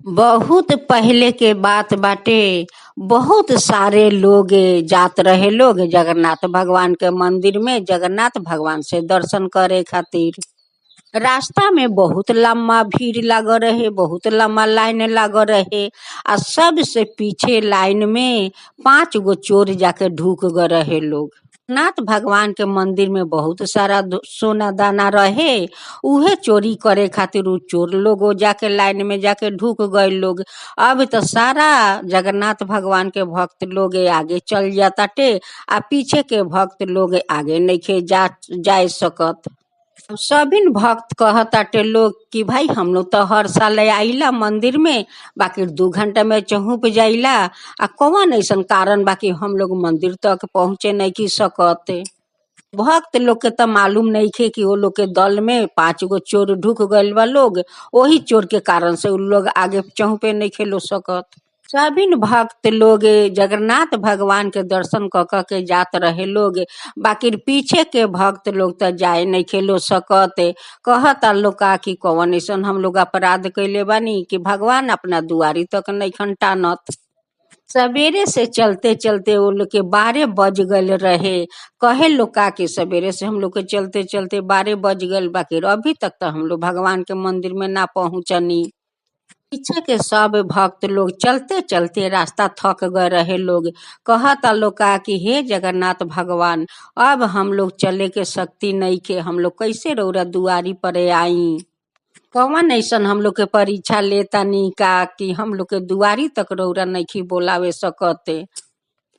बहुत पहले के बात बाटे। बहुत सारे लोग जात रहे लोग जगन्नाथ भगवान के मंदिर में जगन्नाथ भगवान से दर्शन करे खातिर। रास्ता में बहुत लम्बा भीड़ लागल रहे, बहुत लम्बा लाइन लागल रहे। आ सबसे पीछे लाइन में 5 गो चोर जाके ढुक गए रहे लोग। नाथ भगवान के मंदिर में बहुत सारा सोना दाना रहे। उहे चोरी करे खातिर उ चोर लोग जाके लाइन में जाके ढुक गए लोग। अब तो सारा जगन्नाथ भगवान के भक्त लोग आगे चल जाताटे आ पीछे के भक्त लोग आगे नइखे जा सकत। सभिन भक्त कहताटे लोग कि भाई हम लोग तो हर साल आइला मंदिर में, बाकी 2 घंटा में चहुप जाइला। आ कौन ऐसन कारण बाकी हम लोग मंदिर तक पहुँचे नहीं की सकते। भक्त लोग के तो मालूम नहीं खे कि वो लोग के दल में 5 गो चोर ढुक गइल बा लोग। वही चोर के कारण से उ लोग आगे चहुपे नहीं खेलो सकत। सभिन भक्त लोग जगन्नाथ भगवान के दर्शन क के जात रहे लोग। बाकी पीछे के भक्त लोग तो जाए नहीं खेलो सकत। कहता लोग का कि कौन ऐसन हम लोग अपराध कैले बानी कि भगवान अपना दुआरी तक नहीं खंटानत। सवेरे से चलते चलते वो लोग के 12 बज गए रहे। कहे लोग का कि सवेरे से हम लोग के चलते चलते 12 बज गए, बाकी अभी तक तो हम लोग भगवान के मंदिर में ना पहुँचनी। पीछे के सब भक्त लोग चलते चलते रास्ता थक गए रहे लोग। कहता लोग का कि हे जगन्नाथ भगवान, अब हम लोग चले के शक्ति नहीं के, हम लोग कैसे रौरा दुआरी पर आई। कौन ऐसन हम लोग के परीक्षा लेता नहीं का कि हम लोग के दुआरी तक रौरा नहीं बोलावे सकते।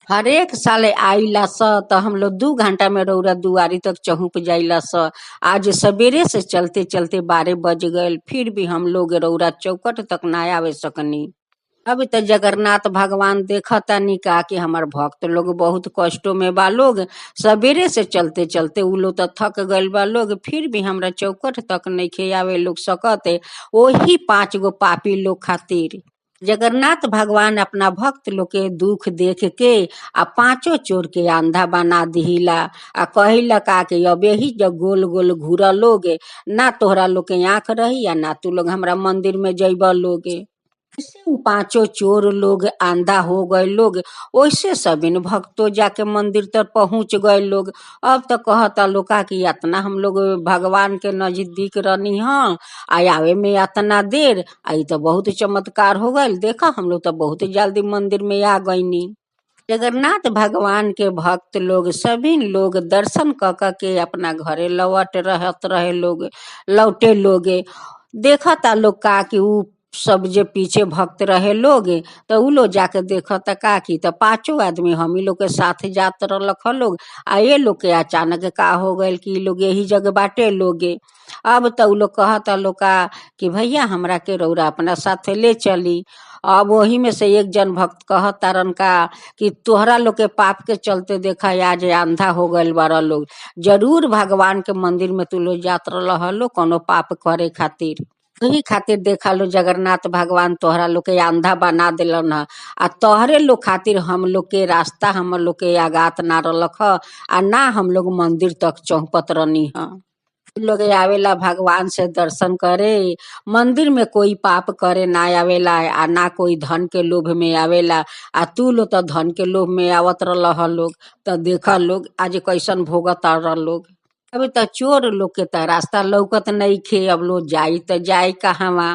हर एक साल आइला स तो हम लोग 2 घंटा में रौरा दुआरी तक चहुप जाइला स। आज सवेरे से चलते चलते 12 बज गए, फिर भी हम लोग रौरा चौकट तक ना आवे सकनी। अब तो जगन्नाथ भगवान देखता नहीं का कि हमार भक्त लोग बहुत कष्टों में बा लोग। सवेरे से चलते चलते उ लोग तो थक गइल बा लोग, फिर भी हमरा चौकट तक नहीं खे आवे लोग सकते। वही 5 गो पापी लोग खातिर जगन्नाथ भगवान अपना भक्त लोग के दुख देख के आ 5 चोर के अंधा बना दिहिला। आ कहिला का कि अब यही जब गोल गोल घूरा लोगे, ना तोहरा लोग के आँख रही या ना तू लोग हमरा मंदिर में जइब लोगे। ऐसे उ 5 चोर लोग अंधा हो गए लोग। वैसे सबिन भक्तों जाके मंदिर तक पहुँच गए लोग। अब तो कहता लोग का कि इतना हम लोग भगवान के नजदीक रहनी हाँ, आवे में इतना देर आई तो बहुत चमत्कार हो गए। देखा हम लोग तो बहुत जल्दी मंदिर में आ गईनी। जगन्नाथ भगवान के भक्त लोग सभी लोग दर्शन क के अपना घरे लौट रहत रहे लोग, लौटे लोग। देखता लोग का कि उ सब जे पीछे भक्त रहे लोग तो उ लोग जाके देखता का कि तो 5 आदमी हम ही लोग के साथ जात रख लोग। आ ये लोग के अचानक का हो गए कि लोग यही जगह बाटे लोग। अब तो उ लोग कहता लोग का कि भैया हमरा के रौरा अपना साथ ले चली। अब वही में से एक जन भक्त कहतारन का कि तोहरा लोग के पाप के चलते देखा आज अंधा हो गए बारा लोग। जरूर भगवान के मंदिर में तू लोग जात रह लो कोनो पाप करे खातिर। वही खातिर देखा लो जगन्नाथ भगवान तोहरा लोग के अंधा बना दिलन ह। आ तोहरे लोग खातिर हम लोग के रास्ता हम लोग के आगात ना रलख आ ना हम लोग मंदिर तक चौपत रहनी ह। लोग आवेला भगवान से दर्शन करे। मंदिर में कोई पाप करे ना आवेला आ ना कोई धन के लोभ में आवेला। आ तू लो तो धन के लोभ में आवत रह लोग। तो देखा लोग आज कैसन भोगत रह लोग। अभी तो चोर लोग के तो रास्ता लौकत नहीं खे, अब लोग जाई तो जाई कहवा।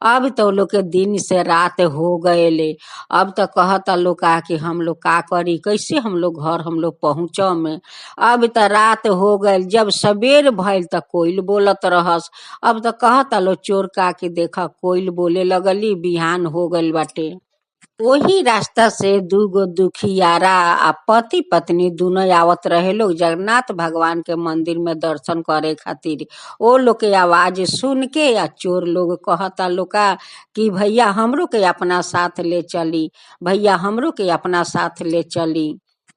अब तो लोग के दिन से रात हो गए। अब तो कहता लोग का कि हम लोग का करी, कैसे हम लोग घर हम लोग पहुँचम। अब तो रात हो गए, जब सबेर भइल तो कोयल बोलत रहस। अब तो कहता लोग चोर का कि देखा कोयल बोले लगली, बिहान हो गइल बाटे। वही रास्ता से 2 गो दुखियारा आ पति पत्नी दोनों आवत रहे लोग जगन्नाथ भगवान के मंदिर में दर्शन करे खातिर। वो लोग के आवाज सुन के या चोर लोग कहता लोग का कि भैया हमरो के अपना साथ ले चली, भैया हमरो के अपना साथ ले चली।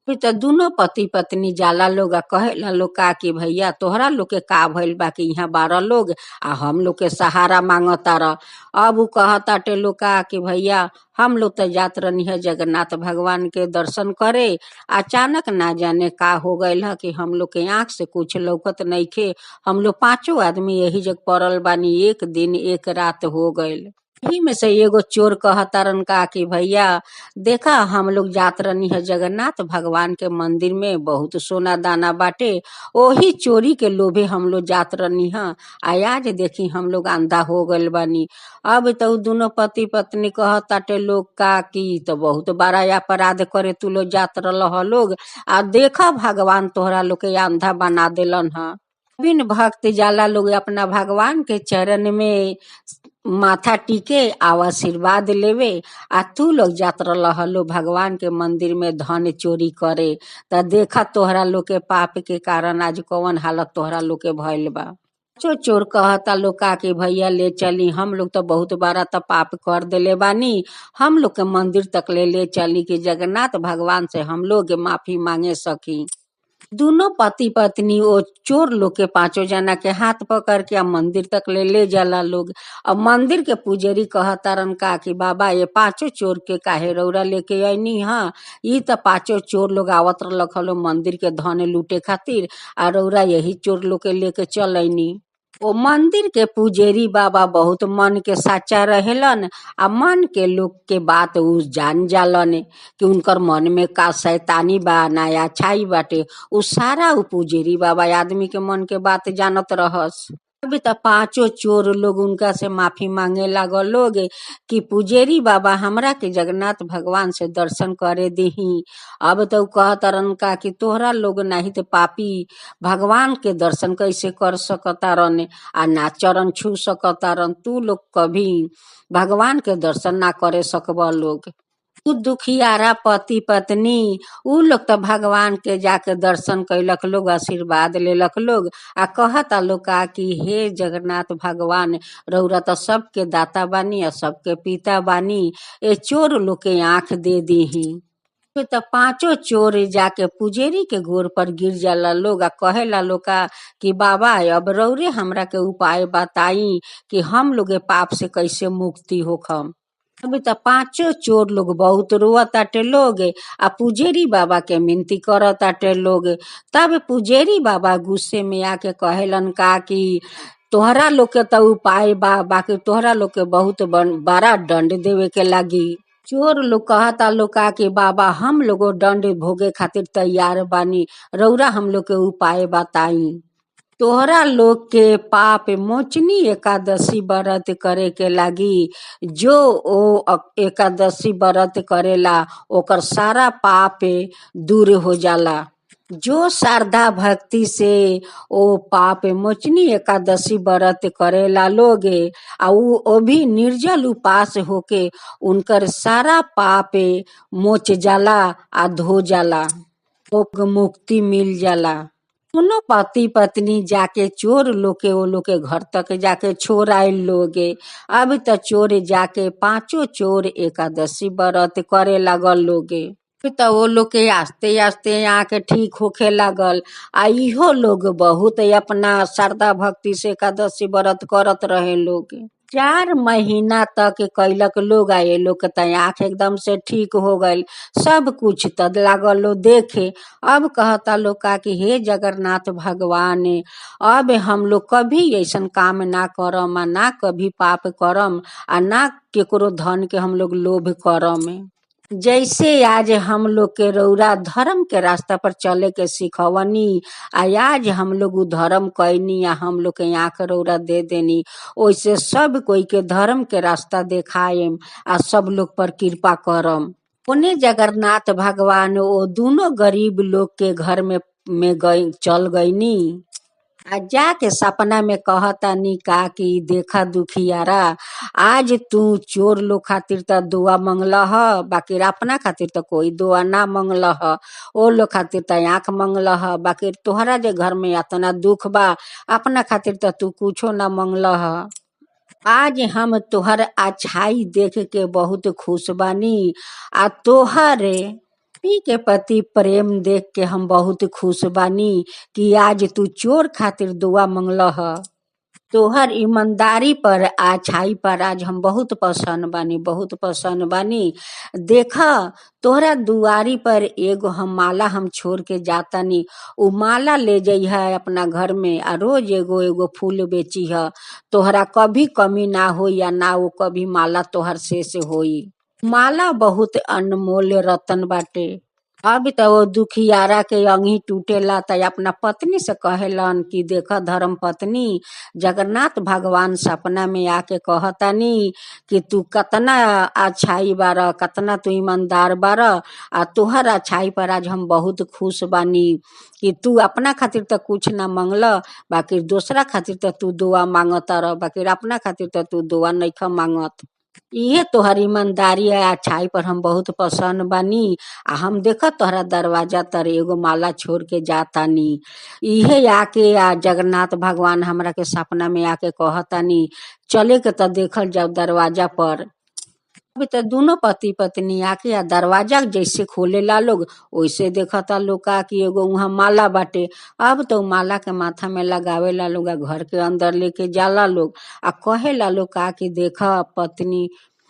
फिर तो दोनों पति पत्नी जाला लोग आ कहेला लोग का कि भैया तोहरा लोग के का भइल बा कि यहाँ 12 लोग आ हम लोग के सहारा मांगता रह। अब उ कहता टे लोग का कि भैया हम लोग तो जात रहनी है जगन्नाथ भगवान के दर्शन करे। अचानक ना जाने का हो गइल है कि हम लोग के आँख से कुछ लौकत नहीं खे। हम लोग 5 आदमी यही जग पड़ल बानी, 1 दिन 1 रात हो गइल। ही में से एगो चोर कहतारन का कि भैया देखा हम लोग जात रहनी है जगन्नाथ भगवान के मंदिर में, बहुत सोना दाना बाटे, ओही चोरी के लोभे हम लोग जात रहनी है। आज देखी हम लोग अंधा हो गइल बानी। अब तो दोनों पति पत्नी कहताटे लोग का कि तो बहुत बड़ा अपराध करे तू लोग जात रह लोग, आ देखा भगवान तोहरा लोग के अंधा बना देलन है। बिन भक्त जाला लोग अपना भगवान के चरण में माथा टीके आव आशीर्वाद लेवे, आ तू लोग जात रहलो भगवान के मंदिर में धन चोरी करे। त देखा तोहरा लोग के पाप के कारण आज कौन हालत तोहरा लोग के भइल बा। चो चोर कहता लोग का कि भैया ले चली, हम लोग तो बहुत बड़ा तो पाप कर देले बानी, हम लोग के मंदिर तक ले चली कि जगन्नाथ भगवान से हम लोग माफी मांगे सकी। दोनों पति पत्नी वो चोर लोग के पांचों जना के हाथ पकड़ के मंदिर तक ले जाला लोग। अब मंदिर के पुजारी कहतारन का कि बाबा ये पांचों चोर के काहे रौरा लेके आईनी हाँ, ई त पांचों चोर लोग आवत रखलो मंदिर के धन लूटे खातिर, आ रौरा यही चोर लोग के लेके चल आईनी। ओ मंदिर के पुजेरी बाबा बहुत मन के साचा रहेलन, आ मन के लोग के बात उ जान जालन कि उनकर मन में का शैतानी बा ना अच्छाई बाटे। उ सारा उ पुजेरी बाबा आदमी के मन के बात जानत रहस। अभी तो पांचों चोर लोग उनका से माफी मांगे लागल लोग कि पुजेरी बाबा हमरा के जगन्नाथ भगवान से दर्शन करे दही। अब तो कहतरन का कि तोहरा लोग नहीं तो पापी भगवान के दर्शन कैसे कर सकतारन, आ ना चरण छू सकतारन, तू लोग कभी भगवान के दर्शन ना करे सकब लोग। उ दुखियारा पति पत्नी उ लोग तो भगवान के जाके दर्शन कैलक लोग, आशीर्वाद लेलक लोग, आ कहता लोग का कि हे जगन्नाथ भगवान रौरा तो सबके दाता बानी आ सबके पिता बानी, ए चोर लोग के आंख दे दीही। तो पांचों चोर जाके पुजेरी के गोर पर गिर जाला लोग, आ कहेला लोग का कि बाबा अब रौरे हमरा के उपाय बताई कि हम लोग पाप से कैसे मुक्ति होखम। अभी तो पांचों चोर लोग बहुत रोवताटे लोग, आ पुजेरी बाबा के मिनती करताटे लोग। तब पुजेरी बाबा गुस्से में आके कहेलन का कि तोहरा लोग के तो उपाय बा, बाकी तोहरा लोग के बहुत बड़ा दंड देवे के लागी। चोर लोग कहता लोग का कि बाबा हम लोग दंड भोगे खातिर तैयार बानी, रौरा हम लोग के उपाय बताई। तोहरा लोग के पाप मोचनी एकादशी व्रत करे के लागी, जो ओ एकादशी व्रत करेला ओकर सारा पाप दूर हो जाला। जो श्रद्धा भक्ति से ओ पाप मोचनी एकादशी व्रत करेला लोग, आ वो भी निर्जल उपास होके उनकर सारा पाप मोच जाला आ धो जाला, मुक्ति मिल जाला। दोनों पति पत्नी जाके चोर लोग के वो लोग के घर तक जाके छोड़ आए लोग। अब तो चोर जाके पांचों चोर एकादशी व्रत करे लागल लोग। तो वो लोग के आस्ते आस्ते आके ठीक होखे लागल, आ इहो लोग बहुत अपना श्रद्धा भक्ति से एकादशी व्रत करत रहे लोग। 4 महीना तक कैलक लोग, आ ये लोग के आँख एकदम से ठीक हो गईल, सब कुछ तद लागल लो देखे। अब कहता लोग का कि हे जगन्नाथ भगवान अब हम लोग कभी ऐसन काम ना करम, आ ना कभी पाप करम, आ ना केकरो धन के हम लोग लोभ करम। जैसे आज हम लोग के रौरा धर्म के रास्ता पर चले के सिखवनी, आज हम लोग धर्म कैनी, आ हम लोग के आँख रौरा दे देनी, वैसे सब कोई के धर्म के रास्ता देखाएम, आ सब लोग पर कृपा करम। ओने जगन्नाथ भगवान वो दोनों गरीब लोग के घर में गई चल गईनी, आ जाके सपना में कहतानी का कि देखा दुखियारा आज तू चोर लोग खातिर त दुआ मंगला ह, बाकी अपना खातिर तो कोई दुआ ना मंगला ह। ओ लोग खातिर त आँख मंगला ह, बाकी तोहरा जे घर में इतना दुख बा अपना खातिर त तू कुछो ना मंगला ह। आज हम तोहर अच्छाई देख के बहुत खुश बानी, आ तोहरे पति के प्रति प्रेम देख के हम बहुत खुश बानी कि आज तू चोर खातिर दुआ मंगला ह। तोहर ईमानदारी पर अच्छाई पर आज हम बहुत पसंद बानी, बहुत पसंद बानी। देखा, तोहरा दुआरी पर एगो हम माला हम छोड़ के जातानी। उ माला ले जइहा अपना घर में आ रोज एगो एगो फूल बेचिहा। तोहरा कभी कमी ना होई या ना वो कभी माला तोहर शेष होई। माला बहुत अनमोल रतन बाटे। अब तो वो दुखियारा के अंगी टूटेला त अपना पत्नी से कहेलन कि देख धर्म पत्नी, जगन्नाथ भगवान सपना में आके कहतानी कि तू कतना अच्छाई बार, कतना तू ईमानदार बार, आ तुहर अच्छाई पर आज हम बहुत खुश बानी कि तू अपना खातिर तो कुछ ना मंगल, बाकी दूसरा खातिर तो तू दुआ मांगता रह, बाकी अपना खातिर तो तू दुआ नइखा मांगत। इहे तोहर ईमानदारी है, अच्छाई पर हम बहुत पसंद बानी। आ हम देखत तोहरा दरवाजा तर एगो माला छोड़ के जातानी। इहे आके आ जगन्नाथ भगवान हमरा के सपना में आके कहतानी चले के त देखल जाओ दरवाजा पर। अभी तो दोनों पति पत्नी आके आ दरवाजा जैसे खोलेला लोग वैसे देखता लोग का कि एगो वहाँ माला बाटे। अब तो माला के माथा में लगावेला लोग, घर के अंदर लेके जाला लोग आ कहेला लोग का कि देखा पत्नी,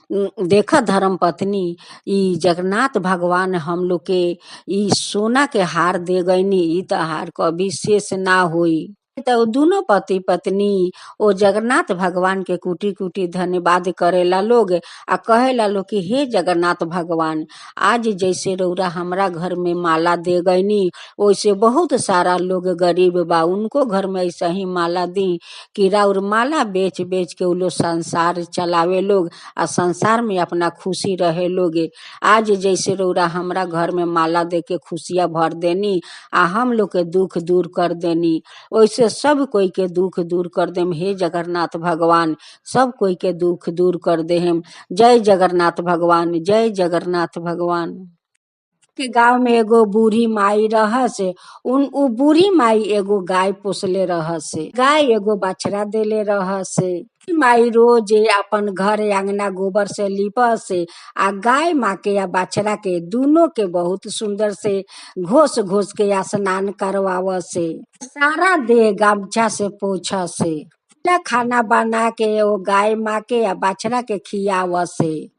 देखा धर्म पत्नी, ई जगन्नाथ भगवान हम लोग के ई सोना के हार दे गईनी, ई तो हार कभी शेष ना होई। तो दोनों पति पत्नी ओ जगन्नाथ भगवान के कुटी कुटी धन्यवाद करेला लोग आ कहेला लोग कि हे जगन्नाथ भगवान, आज जैसे रौरा हमरा घर में माला दे गईनी वैसे बहुत सारा लोग गरीब बा, उनको घर में ऐसा ही माला दी कि राउर माला बेच बेच के वो लोग संसार चलावे लोग आ संसार में अपना खुशी रहे लोग। आज जैसे रौरा हमरा घर में माला दे के खुशियाँ भर देनी आ हम लोग के दुख दूर कर देनी, वैसे सब कोई के दुख दूर कर देम हे जगन्नाथ भगवान, सब कोई के दुख दूर कर देम। जय जगन्नाथ भगवान, जय जगन्नाथ भगवान। के गांव में एगो बूढ़ी माई रहसे। उ बूढ़ी माई एगो गाय पोसले रहसे। गाय एगो बछड़ा देले रहसे। माई रोज अपन घर आंगना गोबर से लीपसे आ गाय माँ के या बछड़ा के दोनों के बहुत सुंदर से घोस घोस के स्नान करवावसे। सारा देह गमछा से पोछसे। खाना बना के वो गाय माँ के या बछड़ा के खियावसे।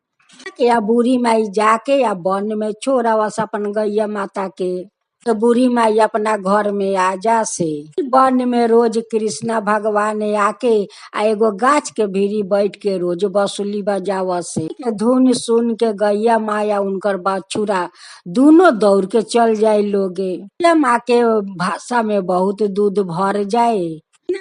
या बूढ़ी माई जाके या वन में छोड़ावस अपन गैया माता के। तो बूढ़ी माई अपना घर में आ जासे। वन में रोज कृष्णा भगवान आके आ एगो गाछ के भीड़ी बैठ के रोज बांसुरी बजावसे। धुन सुन के गैया माया उनकर बछुरा दोनों दौड़ के चल जाए लोगे। गैया माँ के भाषा में बहुत दूध भर जाए।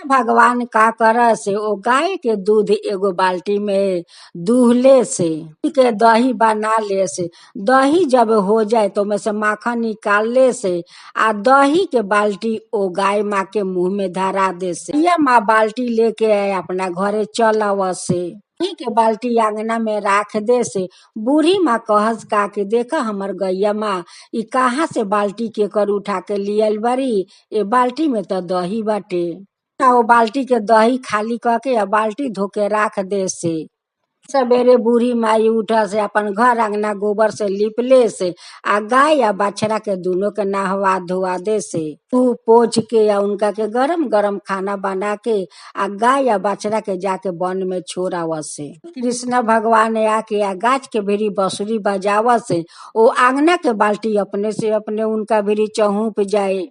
भगवान का कर से ओ गाय के दूध एगो बाल्टी में दूहले से के दही बना ले से। दही जब हो जाए तो में से माखन निकाल ले से आ दही के बाल्टी ओ गाय माँ के मुंह में धरा दे से। यह माँ बाल्टी लेके आए अपना घरे चल आवसे। दही के बाल्टी आंगना में राख दे से। बूढ़ी माँ कहस का के देखा हमर गैया माँ ई कहाँ से बाल्टी के कर उठा के लियल बड़ी, ए बाल्टी में तो दही बाटे। वो बाल्टी के दही खाली करके या बाल्टी धो के राख दे से। सवेरे बूढ़ी माई उठा से अपन घर आंगना गोबर से लीप ले से आ गाय या बछड़ा के दोनों के नहवा धोआ दे से। तू पोछ के या उनका के गरम गरम खाना बना के आ गाय या बछड़ा के जाके वन में छोड़ावा से। कृष्ण भगवान आके आ गाछ के भीड़ी बांसुरी बजावा से वो आंगना के बाल्टी अपने से अपने उनका भीड़ी चहुप जाए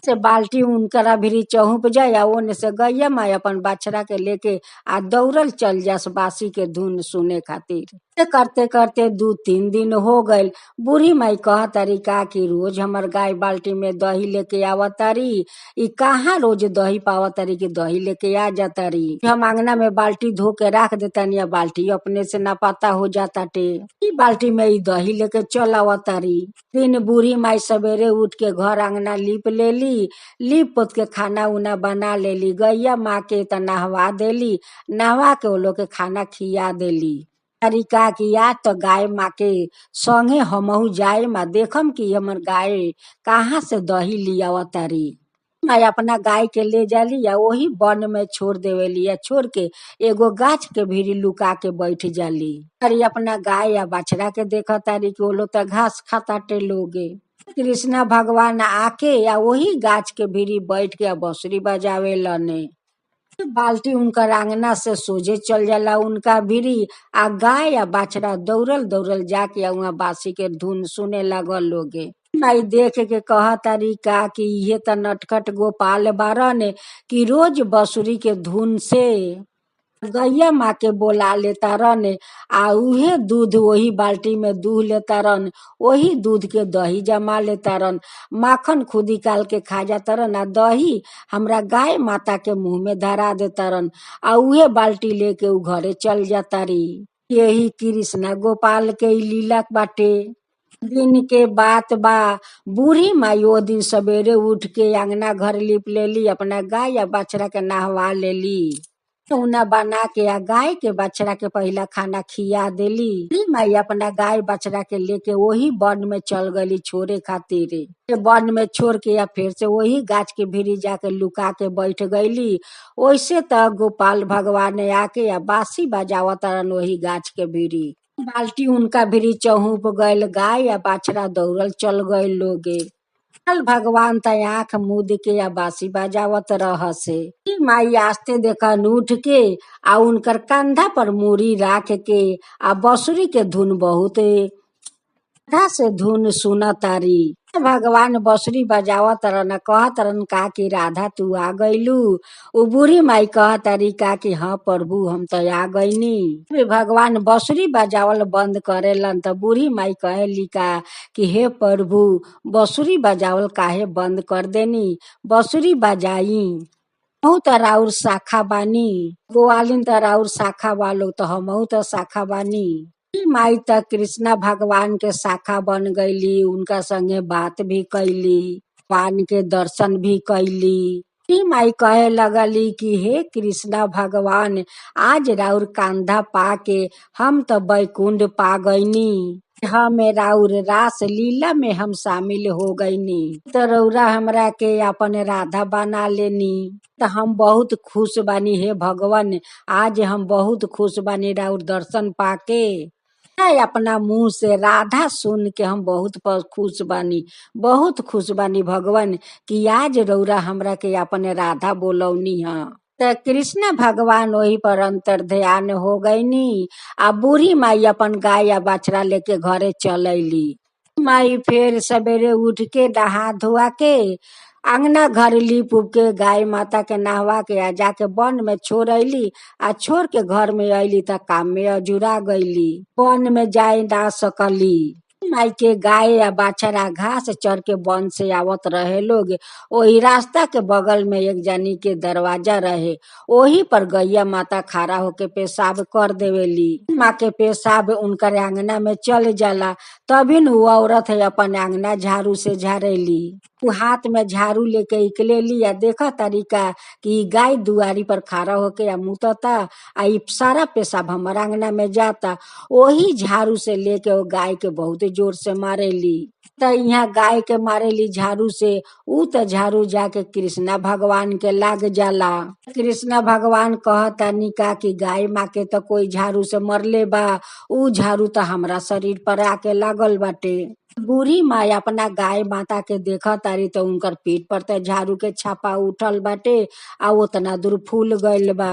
से बाल्टी उनकरा भीरी चहुप जाए। ओने से गैया माई अपन बछड़ा के लेके आ दौड़ल चल जास बासी के धुन सुने खातिर। करते करते 2-3 दिन हो गए। बूढ़ी माई कह तारी का कि रोज हमर गाय बाल्टी में दही लेके आवतारी, ई कहाँ रोज दही पावतारी कि दही लेके आ जातारी। हम आंगना में बाल्टी धो के रख देतानी या बाल्टी अपने से ना पता हो जाता टे। ई बाल्टी में ई दही लेके चल आवतारी। दिन बूढ़ी माई सवेरे उठ के घर आंगना लीप लेली, लीप पोत के खाना उना बना लेली। गैया माँ के त नहवा देली, नहवा के वो लोग के खाना खिया देली। तरीका की आज तो गाय माँ के संगे हमहू जाए माँ देखम कि हमर गाय कहाँ से दही लिया तारी। मैं अपना गाय के ले जाली या वही वन में छोड़ देवेली या छोड़ के एगो गाछ के भीड़ी लुका के बैठ जाली। अरे अपना गाय या बछड़ा के देखा तारी कि वो लोग तो घास खाताटे लोगे। कृष्णा भगवान आके या वही गाछ के भीड़ी बैठ के बांसुरी बजावे लने। बाल्टी उनकर आंगना से सोझे चल जाला उनका भिरी। आ गाय आ बाछड़ा दौड़ल दौड़ल जाके वहाँ बासी के धुन सुने लगल लोगे। माई देख के कह तारी का कि ये त नटखट गोपाल बारन कि रोज बसुरी के धुन से गैया माँ के बोला लेता रन। आ उहे दूध वही बाल्टी में दूह लेता रन, वही दूध के दही जमा लेता रन, माखन खुद निकाल के खा जाता रन। आ दही हमरा गाय माता के मुंह में धरा देता रन। आ उहे बाल्टी लेके उ घरे चल जाता री। यही कृष्णा गोपाल के ई लीला बाटे। दिन के बात बा, बूढ़ी माई ओ दिन सवेरे उठ के अंगना घर लिप लेली, अपना गाय या बछड़ा के नहवा लेली। उना बना के आ गाय के बछड़ा के पहला खाना खिया देली। बूढ़ी माई अपना गाय बछड़ा के लेके वही वन में चल गली छोड़े खातिर। वन में छोड़ के या फिर से वही गाछ के भीरी जाके लुका के बैठ गईली। वैसे त गोपाल भगवान आके या बांसी बजावत रन वही गाछ के भीरी। बाल्टी उनका भीरी चहुप गईल, गाय या बाछड़ा दौड़ल चल गईल लोगे। गोपाल भगवान त आंख मूद के या बांसी बजावत रहसे। माई आस्ते देखन उठ के आ उनकर कंधा पर मूरी राख के आ बसुरी के धुन बहुत श्रद्धा से धुन सुनतारी। भगवान बसुरी बजावत रन, कहत रन का कि राधा तू आ गईलू। उ बूढ़ी माई कहतारी का कि हाँ प्रभु हम तो आ गईनी। भगवान बसुरी बजावल बंद करेलन त बूढ़ी माई कहेली का कि हे प्रभु बसुरी बजावल काहे बंद कर देनी, बसुरी बजाई। हमहू त राउर शाखा बानी, गोवालिन त राउर शाखा वालो तो हमहू त शाखा बानी। माई त कृष्णा भगवान के शाखा बन गईली, उनका संगे बात भी कैली, भगवान के दर्शन भी कैली। माई कहे लगली कि हे कृष्णा भगवान आज राउर कांधा पाके हम तो बैकुंठ पा गईनी। हम राउर रास लीला में हम शामिल हो गईनी। तो रौरा हमरा के अपन राधा बना लेनी तो हम बहुत खुश बानी। हे भगवान आज हम बहुत खुश बानी राउर दर्शन पाके। अपना मुंह से राधा सुन के हम बहुत खुश बानी, बहुत खुश बानी भगवान कि आज रौरा हमरा के अपने राधा बोलौनी है। त कृष्ण भगवान वही पर अंतर ध्यान हो गईनी। आ बूढ़ी माई अपन गाय या बछड़ा लेके घरे चल अली। माई फिर सवेरे उठ के नहा धोआ के अंगना घर लीप उप के गाय माता के नहवा के आ जाके वन में छोड़ अली। आ छोड़ के घर में अली त काम में अजुरा गईली, वन में जाए ना सकली। माई के गाय या बाछड़ा घास चर के वन से आवत रहे लोग। वही रास्ता के बगल में एक जानी के दरवाजा रहे, वही पर गैया माता खड़ा होके पेशाब कर देवेली। माँ के पेशाब उनकर आंगना में चल जाला, तभी वो औरत है अपन आंगना झाड़ू से झाड़ेली। हाथ में झाड़ू लेके निकलेली या देखा तरीका कि गाय दुआरी पर खड़ा होके या मुतता आ सारा पेशाब हमारा आंगना में जाता। वही झाड़ू से लेके वो गाय के बहुत जोर से मारेली। त यहाँ गाय के मारेली झाड़ू से, ऊ त झाड़ू जाके कृष्णा भगवान के लाग जाला। कृष्णा भगवान कहता निका कि गाय माँ के तो कोई झाड़ू से मरले बा, ऊ झाड़ू तो हमरा शरीर पर आके लागल बाटे। बूढ़ी माँ अपना गाय माता के देखा तारी तो उनकर पीठ पर तो झाड़ू के छापा उठल बाटे आ उतना दूर फूल गईल बा।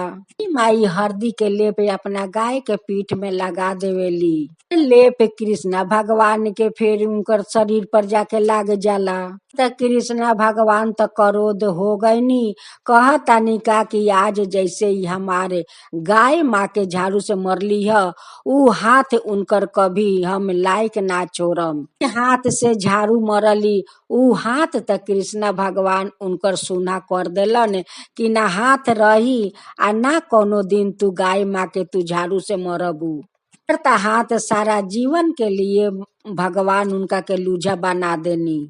माई हरदी के लेप अपना गाय के पीठ में लगा देवेली। लेप कृष्णा भगवान के फिर उनकर शरीर पर जाके लाग जाला। त कृष्णा भगवान तो क्रोध हो गईनी, कहतानी का कि आज जैसे ही हमारे गाय माँ के झाड़ू से मरली है ऊ हाथ उनकर कभी हम लायक ना छोड़म। हाथ से झाड़ू मरली, ऊ हाथ तक कृष्णा भगवान उनकर सुना कर देलन कि ना हाथ रही आ ना कोनो दिन तू गाय माँ के तू झाड़ू से मरबू। हाथ सारा जीवन के लिए भगवान उनका के लूझा बना देनी।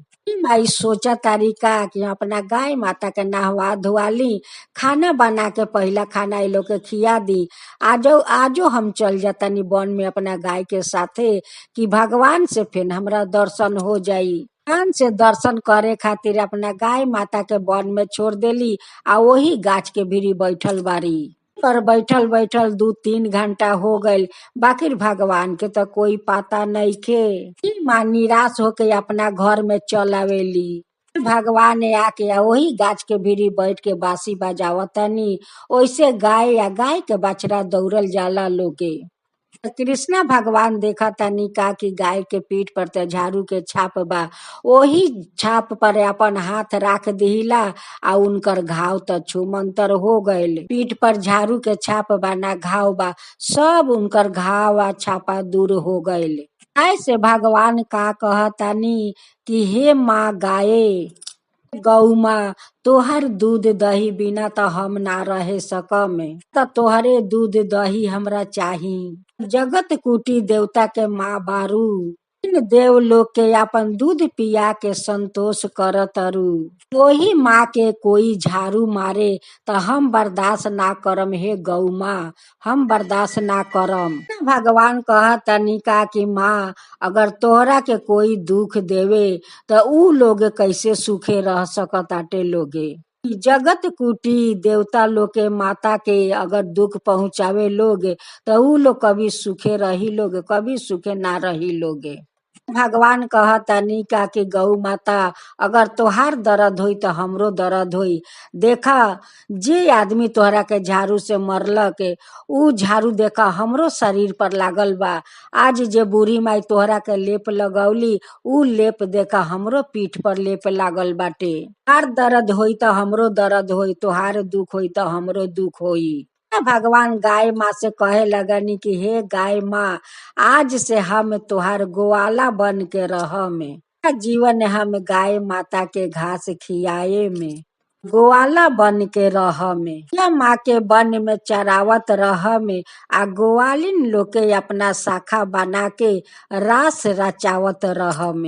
माई सोचा तारिका कि अपना गाय माता के नहवा धोवाली, खाना बना के पहला खाना ये लोग के खिया दी। आजो हम चल जातानी वन में अपना गाय के साथे कि भगवान से फिर हमरा दर्शन हो जाई। भगवान से दर्शन करे खातिर अपना गाय माता के वन में छोड़ देली आ वही गाछ के भीरी बैठल बारी। पर बैठल बैठल 2-3 घंटा हो गईल, बाकी भगवान के तो कोई पता नहीं खे। माँ निराश होके अपना घर में चल आवेली। भगवान आके आ वही गाछ के भीड़ी बैठ के बांसी बजावतनी। ओइसे गाय या गाय के बछड़ा दौड़ल जाला लोगे। कृष्णा भगवान देखा तनी का कि गाय के पीठ पर ते झाड़ू के छाप बा। वही छाप पर अपन हाथ राख दिहिला आ उनकर घाव त छूमंतर हो गईल। पीठ पर झाड़ू के छाप बा ना घाव बा, सब उनकर घाव आ छापा दूर हो गईल। ऐसे भगवान का कहतानी कि हे माँ गाये, गौ माँ, तोहर दूध दही बिना त हम ना रहे सकम, त तोहरे दूध दही हमरा चाही। जगत कुटी देवता के माँ बारू, इन देव लोग के अपन दूध पिया के संतोष करतरू। वही माँ के कोई झाड़ू मारे त हम बर्दाश्त ना करम। हे गौ माँ, हम बर्दाश्त ना करम। भगवान कहतनी का कि माँ, अगर तोहरा के कोई दुख देवे त ऊ लोग कैसे सुखे रह सकताटे लोगे। जगत कुटी देवता लोग के माता के अगर दुख पहुँचावे लोग तो ऊ लोग कभी सुखे रही लोग, कभी सुखे ना रही लोगे। भगवान कहतनी का कि गौ माता, अगर तोहार दर्द होई तो हमरो दर्द होई। देखा, जे आदमी तोहरा के झाड़ू से मरलक, ऊ झाड़ू देखा हमरो शरीर पर लागल बा। आज जे बूढ़ी माई तोहरा के लेप लगौली, ऊ लेप देखा हमरो पीठ पर लेप लागल बाटे। तोहार दर्द होई तो हमरो दर्द होई, तोहार दुख होई तो हमरो दुख होई। भगवान गाय माँ से कहे लगनी कि हे गाय माँ, आज से हम तोहार गोवाला बन के रहम। जीवन हम गाय माता के घास खियाए में, गोवाला बन के रहम। या माँ के वन में चरावत रहम आ गोवालिन लोग के अपना शाखा बना के रास रचावत रहम।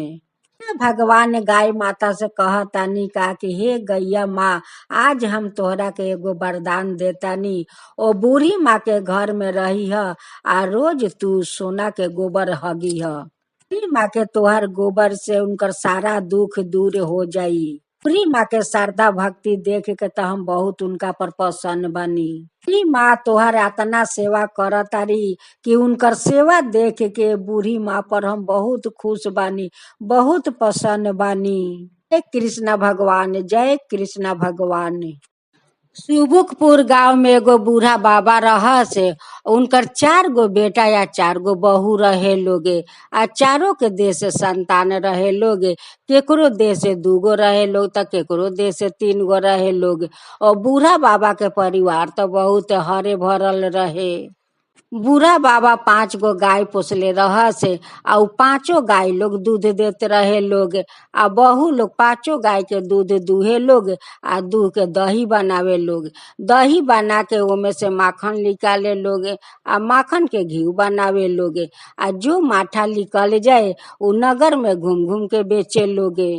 भगवान गाय माता से कहतानी का कि हे गैया माँ, आज हम तोहरा के एगो वरदान देतानी। ओ बूढ़ी माँ के घर में रही ह आ रोज तू सोना के गोबर हगी ह। बूढ़ी माँ के तोहर गोबर से उनकर सारा दुख दूर हो जाई। बूढ़ी माँ के श्रद्धा भक्ति देख के तो हम बहुत उनका पर प्रसन्न बनी। बूढ़ी माँ तोहर इतना सेवा करतारी कि उनकर सेवा देख के बूढ़ी माँ पर हम बहुत खुश बानी, बहुत प्रसन्न बानी। जय कृष्ण भगवान, जय कृष्ण भगवान। सुबुकपुर गांव में एगो बूढ़ा बाबा रहस। उनकर 4 गो बेटा या 4 गो बहू रहे लोगे आ चारों के देश से संतान रहे लोगे। केकरो देश से 2 गो रहे लोग तो केकरो देश से 3 गो रहे लोग। और बूढ़ा बाबा के परिवार तो बहुत हरे भरल रहे। बूढ़ा बाबा 5 गो गाय पोसले रहस आ उ 5 गाय लोग दूध देते रहे लोग। आ बहू लोग 5 गाय के दूध दूहे लोग आ दूह के दही बनावे लोग। दही बना के ओमे से माखन निकाले लोग आ माखन के घी बनावे लोग। आ जो माठा निकल जाए उ नगर में घूम घूम के बेचे लोगे।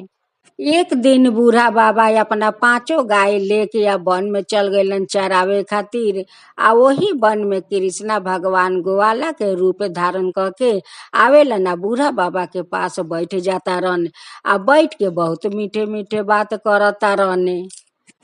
एक दिन बूढ़ा बाबा अपना 5 गाय लेके या वन में चल गइलन चरावे खातिर। आ वही वन में कृष्णा भगवान गोवाला के रूप धारण करके आवेलन आ बूढ़ा बाबा के पास बैठ जाता रहन आ बैठ के बहुत मीठे मीठे बात करता रहने।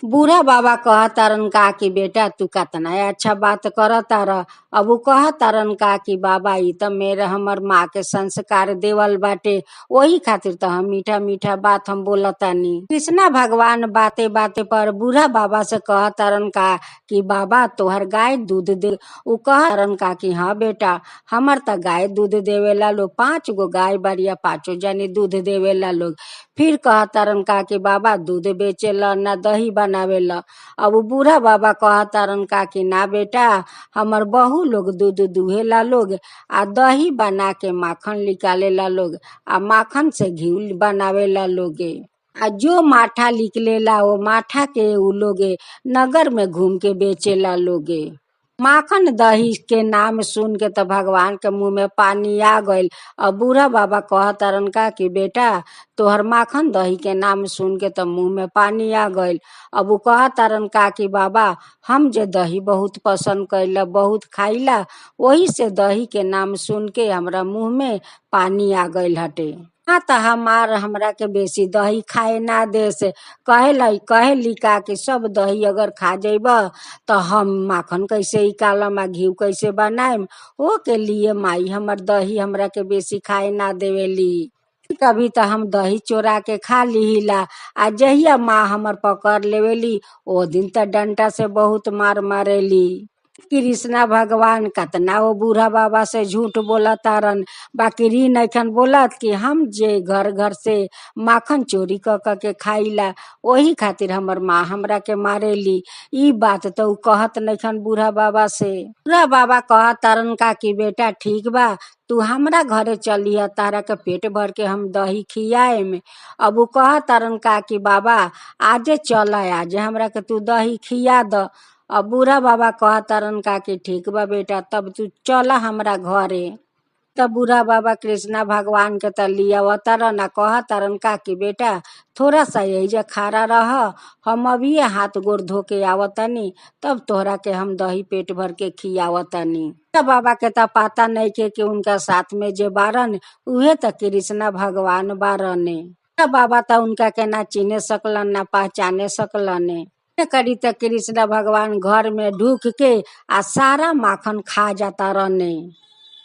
बूढ़ा बाबा कहतारन का कि बेटा तू कितना अच्छा बात करता रह। अब वो कहतारन का कि बाबा ई त मेरे हमर माँ के संस्कार देवल बाटे, वही खातिर तो हम मीठा मीठा बात हम बोलतानी। कृष्णा भगवान बाते बाते पर बूढ़ा बाबा से कहतारन का कि बाबा तोहर गाय दूध दे। उ कहतारन का कि हाँ बेटा, हमर त गाय दूध देवेला लोग, 5 गो गाय बाड़िया, 5 जानी दूध देवेला लोग। फिर कहतारन का कि बाबा दूध बेचेला ना दही बनावेला। अब बूढ़ा बाबा कहतारन का कि ना बेटा, हमर बहू लोग दूध दुहेला लोग आ दही बना के माखन निकालेला लोग आ माखन से घी बनावेला लोगे। आ जो माठा निकलेला वो माठा के उ लोगे नगर में घूम के बेचेला लोगे। माखन दही के नाम सुन के तो भगवान के मुंह में पानी आ गइल। अब बूढ़ा बाबा कहतारन का कि बेटा तोहर माखन दही के नाम सुन के तो मुंह में पानी आ गइल। अब वो कहतारन का कि बाबा हम जे दही बहुत पसंद कइला, बहुत खाइला, वही से दही के नाम सुन के हमरा मुंह में पानी आ गइल हटे। हाँ तो हमरा के बेसी दही खाए ना देस। कहेली का कि सब दही अगर खा जइब तो हम माखन कैसे निकालम आ घी कैसे बनाएम। ओ के लिए माई हमर दही हमरा के बेसी खाए ना देवेली। कभी तो हम दही चोरा के खा लीला। आ जहिया माँ हमर पकड़ लेवेली ओ दिन तो डंडा से बहुत मार मारेली। कृष्णा भगवान कतना वो बूढ़ा बाबा से झूठ बोला तारन, बाकी री नैखन बोलत कि हम जे घर घर से माखन चोरी क के खाइला वही खातिर हमर माँ हमरा के मारेली। ई बात तो उ कहत नैखन बूढ़ा बाबा से। बूढ़ा बाबा कहत तारन का कि बेटा ठीक बा, तू हमरा घरे चलिया, तारा के पेट भर के हम दही खियाए में। अब उ कहत तारन का कि बाबा आजे चल, आजे हमरा के तू दही खिया द। अब बूढ़ा बाबा कहत तारन का कि ठीक बा बेटा, तब तू चला हमरा घरे। तब बूढ़ा बाबा कृष्णा भगवान के त लिया तारन आ कहत तारन का कि बेटा थोड़ा सा यही जे खड़ा रह, हम अभी हाथ गोड़ धो के आवतनी, तब तोहरा के हम दही पेट भर के खियावतनी। तब बाबा के त पता नहीं के कि उनका साथ में जे बारन उहे त कृष्णा भगवान बारन। तब बाबा त उनका के ना चिने सकलन ना पहचाने सकलन। करी त कृष्णा भगवान घर में ढूक के आ सारा माखन खा जाता रहने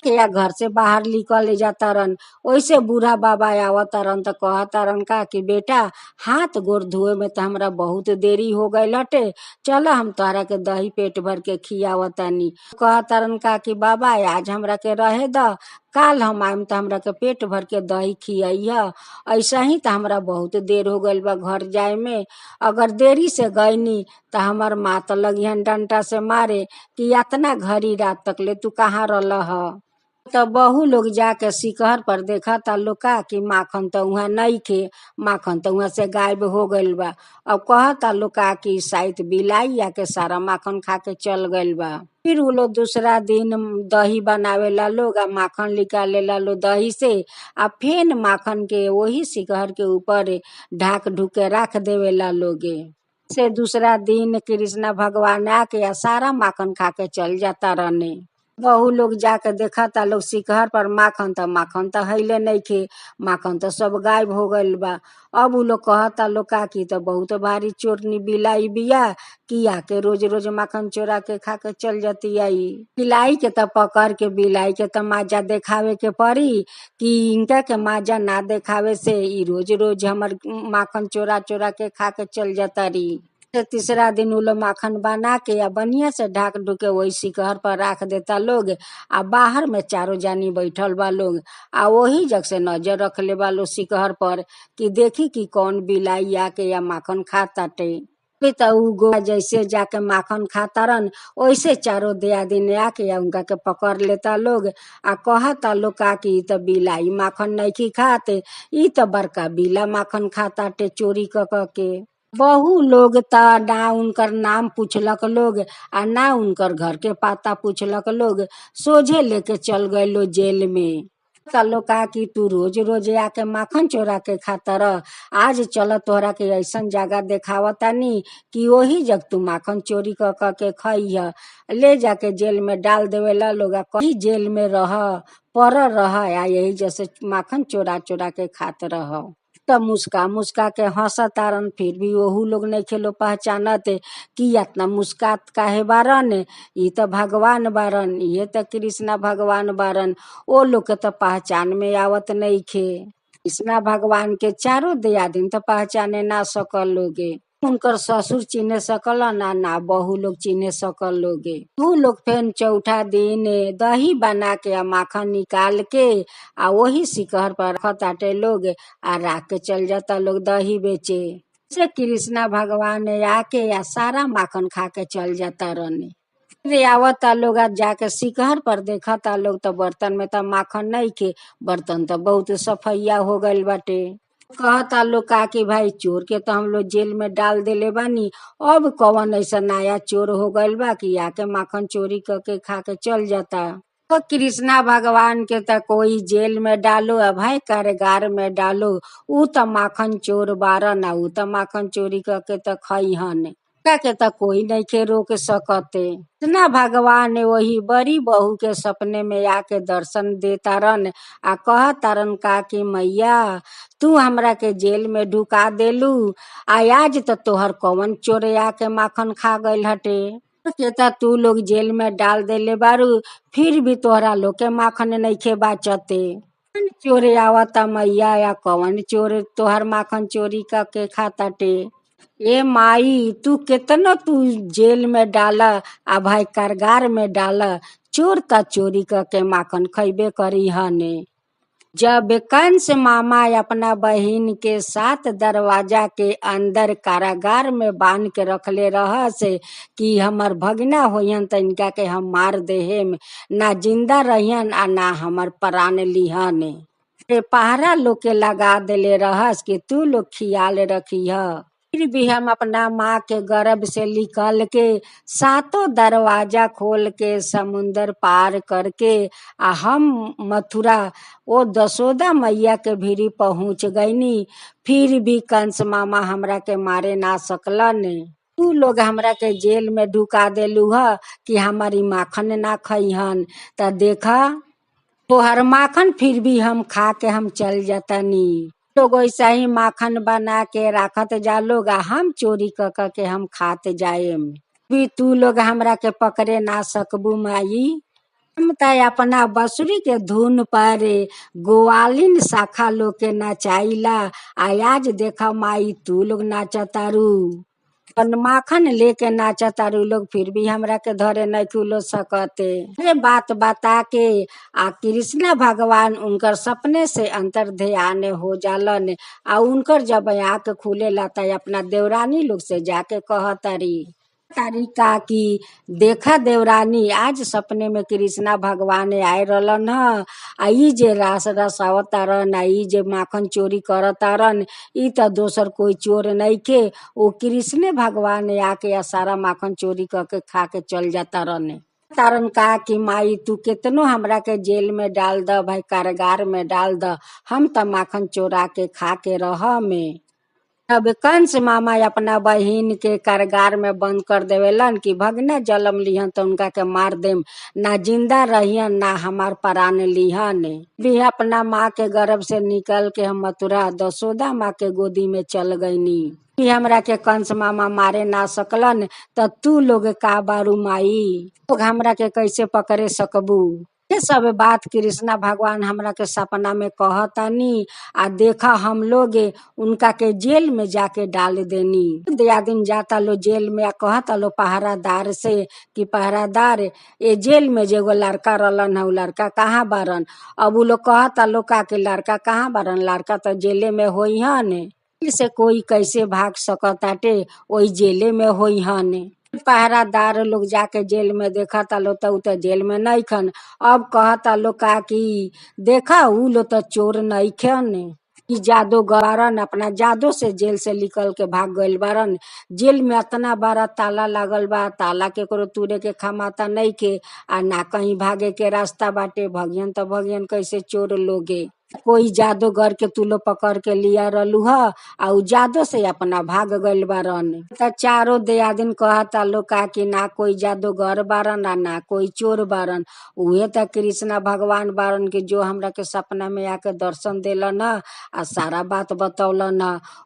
या घर से बाहर निकल जाता रन। वैसे बूढ़ा बाबा आवता रन तो कहता रन का कि बेटा हाथ गोड़ धोए में तो हमरा बहुत देरी हो गई हटे, चलो हम तोहरा के दही पेट भर के खियावतानी। कहता रन का कि बाबा आज हमरा के रहे द, काल हम आइम तो हमरा के पेट भर के दही खियाइह। ऐसा ही तो हमरा बहुत देर हो गइल बा घर जाए में, अगर देरी से गईनी तो हमार माँ तो लगिहन डंटा से मारे कि इतना घड़ी रात तक ले तू कहाँ रह। तो बहु लोग जाके शिखर पर देखा था लोग का कि माखन तो वहाँ नहीं खे, माखन तो वहाँ से गायब हो गइल बा। अब कहता लोग का कि शायद बिलाई आके सारा माखन खा के चल गइल बा। फिर वो लोग दूसरा दिन दही बनावेला लोग आ माखन निकालेला लो दही से, आ फेन माखन के वही शिखर के ऊपर ढाक ढूक के रख देवेला लोगे। से दूसरा दिन कृष्णा भगवान आके आ सारा माखन खा के चल जाता रहने। बहु लोग जाके देखा था लोग शिखर पर माखन तो हैले नहीं खे, माखन तो सब गायब हो गइल बा। अब उ लोग कहता लोग का कि तो बहुत भारी चोरनी बिलाई बिया कि आके रोज रोज माखन चोरा के खा के चल जाती आई। बिलाई के तो पकड़ के बिलाई के तो माजा देखावे के पड़ी कि इनका के माजा ना देखावे से ई रोज रोज हमर माखन चोरा चोरा के खा के चल जाता रही। तीसरा दिन उ लोग माखन बना के या बढ़िया से ढाक ढूक के वही शिखर पर रख देता लोग, आ बाहर में चारों जानी बैठल बा लोग आ वही जग से नजर रख ले बा लोग शिखर पर कि देखी कि कौन बिलाई आके या माखन खाताटे। तो उ गो जैसे जाके माखन खाता रन वैसे चारों दियादिन आके या उनका के पकड़ लेता लोग आ कहता लोग का कि तो बिलाई माखन नहीं खाते, ई तो बड़का बिला माखन खाताटे चोरी क के। बहु लोग ता ना उनकर नाम पूछलक लोग आ ना उनकर घर के पता पूछलक लोग, सोझे लेके चल गए लो जेल में। चलो का कि तू रोज रोज आके माखन चोरा के खाता रह, आज चल तोहरा के ऐसन जगह देखावतानी कि वही जग तू माखन चोरी क के खइह। ले जाके जेल में डाल देवेला लोग, कहीं जेल में रह पर रह या यही जैसे माखन चोरा चोरा के खात रह। तब मुस्का मुस्का के हंसतारन, फिर भी वहू लोग नहीं खेलो पहचानत कि इतना मुस्कात काहे बारन, ई तो भगवान बारन, ये तो कृष्णा भगवान बारन। वो लोग के तो पहचान में आवत नहीं खे। कृष्णा भगवान के चारों दियादिन तो पहचाने ना सकल लोगे, उनकर ससुर चिन्हे सकल ना बहू लोग चिन्हे सकल लोगे। तू लोग फिर चौथा दिन दही बना के आ माखन निकाल के आ वही शिखर पर रखताटे लोग आ राख के चल जाता लोग दही बेचे। से कृष्णा भगवान आके या सारा माखन खा के चल जाता रहने। रे आवता लोग आज जाके शिखर पर देखता लोग तो बर्तन में तो माखन नहीं के, बर्तन तो बहुत सफैया हो गइल बाटे। कहता लोग का कि भाई चोर के तो हम लोग जेल में डाल देले बानी, अब कौन ऐसा नया चोर हो गइल बा कि आके माखन चोरी करके खा के चल जाता। तो कृष्णा भगवान के तो कोई जेल में डालो या भाई कारागार में डालो, ऊ तो माखन चोर बारन, ऊ तो माखन चोरी करके तो खइहन के तो कोई नहीं के रोक सकते। कृष्णा भगवान ने वही बड़ी बहू के सपने में आके दर्शन देता रन आ कहता रन का कि मैया तू हमरा के जेल में ढुका देलू, आज तो तोहर कौन चोरे आके माखन खा गइल हटे। केता तू लोग जेल में डाल देले बारू, फिर भी तोहरा लोग के माखन नहीं खे बाचते। कौन चोरे आवता मैया या कौन चोर तोहर माखन चोरी के खाताटे। ए माई तू केतना तू जेल में डाला आ भाई कारागार में डाला, चोर ता चोरी के माखन खैबे करी हने। जब कंस मामा अपना बहिन के 7 दरवाजा के अंदर कारागार में बांध के रखले रह से कि हमर भगना होयन त इनका के हम मार देहेम, ना जिंदा रहियन आ ना हमर प्राण लिहन। रे पहरा लोग के लगा देले रहस कि तू लोग खियाल रखिह। फिर भी हम अपना माँ के गर्भ से निकल के 7 दरवाजा खोल के समुंदर पार करके आ हम मथुरा वो दशोदा मैया के भीरी पहुंच गईनी। फिर भी कंस मामा हमरा के मारे ना सकलन। तू लोग हमरा के जेल में ढुका देलू ह कि हमारी माखन ना खइहन, त देखा तोहर माखन फिर भी हम खा के हम चल जातानी। लोग ऐसा ही माखन बना के राखत जा लोग, हम चोरी क के हम खाते जाएम। भी तू लोग हमरा के पकड़े ना सकबू माई। हम त अपना बसुरी के धुन पर गोवालिन शाखा लोग के नचाइला। आज देखा माई तू लोग नाचतारू, माखन लेके नाचतारू लोग, फिर भी हमरा के धरे नहीं खुलो सकते। अरे बात बता के आ कृष्णा भगवान उनकर सपने से अंतर ध्यान हो जालन। आ उनकर जब आँख खुले लाता अपना देवरानी लोग से जाके कहतारी तारिका की देखा देवरानी आज सपने में कृष्णा भगवान आए रहलन ह। आ ई जे रास रसावतारन, आ ई जे माखन चोरी करतारन, ई त दोसर कोई चोर नहीं के वो कृष्णे भगवान आके या सारा माखन चोरी करके खा के चल जाता रहने। तारन का कि माई तू कितनो हमरा के जेल में डाल द भाई कारागार में डाल द, हम त माखन चोरा के खा के रह में। अब कंस मामा अपना बहिन के कारागार में बंद कर देवेलन कि भगना जलम लिहन तो उनका के मार देम, ना जिंदा रहियन ना हमार प्राण लिहन। भी अपना माँ के गर्भ से निकल के हम मथुरा दशोदा माँ के गोदी में चल गईनी। कि हमरा के कंस मामा मारे ना सकलन, त तू लोग का बारू माई, लोग हमरा के कैसे पकड़े सकबू। ये सब बात कृष्णा भगवान हमरा के सपना में कहतानी। आ देखा हम लोग उनका के जेल में जाके डाल देनी। दिया दिन जाता लो जेल में, कहता लो पहरादार से कि पहरादार ये जेल में जो लड़का रहलन है उ लड़का कहाँ बारन। अब उ लोग कहता लो का के लड़का कहाँ बारन, लड़का तो जेले में होई हन, से कोई कैसे भाग सकताटे, वही जेले में होई हन। पहरादार लोग जाके जेल में देखता लो तो उ जेल में नहीं खन। अब कहता लो का कि देखा उ लो तो चोर नहीं खन, कि जादू बारन अपना जादू से जेल से निकल के भाग गइल बारन। जेल में इतना बड़ा ताला लागल बा, ताला के करो तुरे के खमाता नहीं के, आ ना कहीं भागे के रास्ता बाटे। भगियन तो भगियन कैसे चोर लोगे, कोई जादूगर के तू लो पकड़ के लिया रहलू ह आ उ जादू से अपना भाग गइल बारन। त चारों दियादिन कहता लो का कि ना कोई जादूगर बारन आ ना कोई चोर बारन, उहे त कृष्णा भगवान बारन के जो हमरा के सपना में आके दर्शन देलन आ सारा बात बतौलन।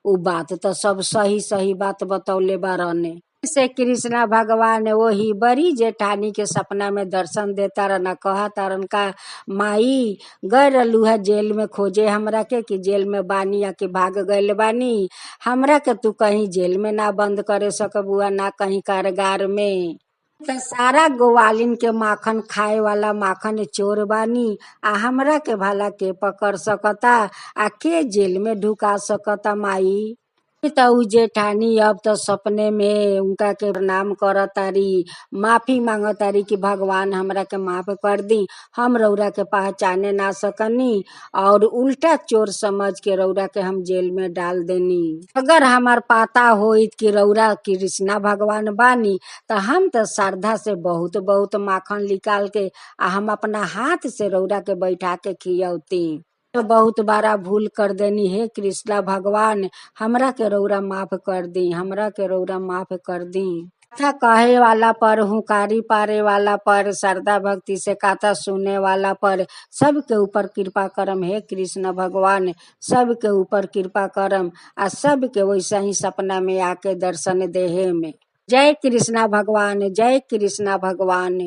उ बात तो सब सही सही बात बतौले बारन। से कृष्णा भगवान वही बड़ी जेठानी के सपना में दर्शन देता रहना। कहता रन का माई गए रहलू है जेल में खोजे हमरा के कि जेल में बानी या कि भाग गए बानी, हमरा के तू कहीं जेल में ना बंद करे सकबू ना कहीं कारागार में। त सारा गोवालिन के माखन खाए वाला माखन चोर बानी, आ हमरा के भला के पकड़ सकता आ के जेल में ढुका सकता माई। त उ जेठानी अब तो सपने में उनका के प्रणाम करतारी, माफी मांगतारी कि भगवान हमरा के माफ कर दी, हम रौरा के पहचाने ना सकनी और उल्टा चोर समझ के रौरा के हम जेल में डाल देनी। अगर हमार पता होइत कि रौरा कृष्णा भगवान बानी त हम तो श्रद्धा से बहुत बहुत माखन निकाल के आ हम अपना हाथ से रौरा के बैठा के खियौती। तो बहुत बड़ा भूल कर देनी है कृष्णा भगवान, हमरा के रौरा माफ कर दी, हमरा के रौरा माफ कर दी। कथा कहे वाला पर, हुकारी पारे वाला पर, श्रद्धा भक्ति से कथा सुनने वाला पर सबके ऊपर कृपा करम है कृष्ण भगवान, सबके ऊपर कृपा करम आ सबके वैसा ही सपना में आके दर्शन देहे में। जय कृष्णा भगवान, जय कृष्णा भगवान।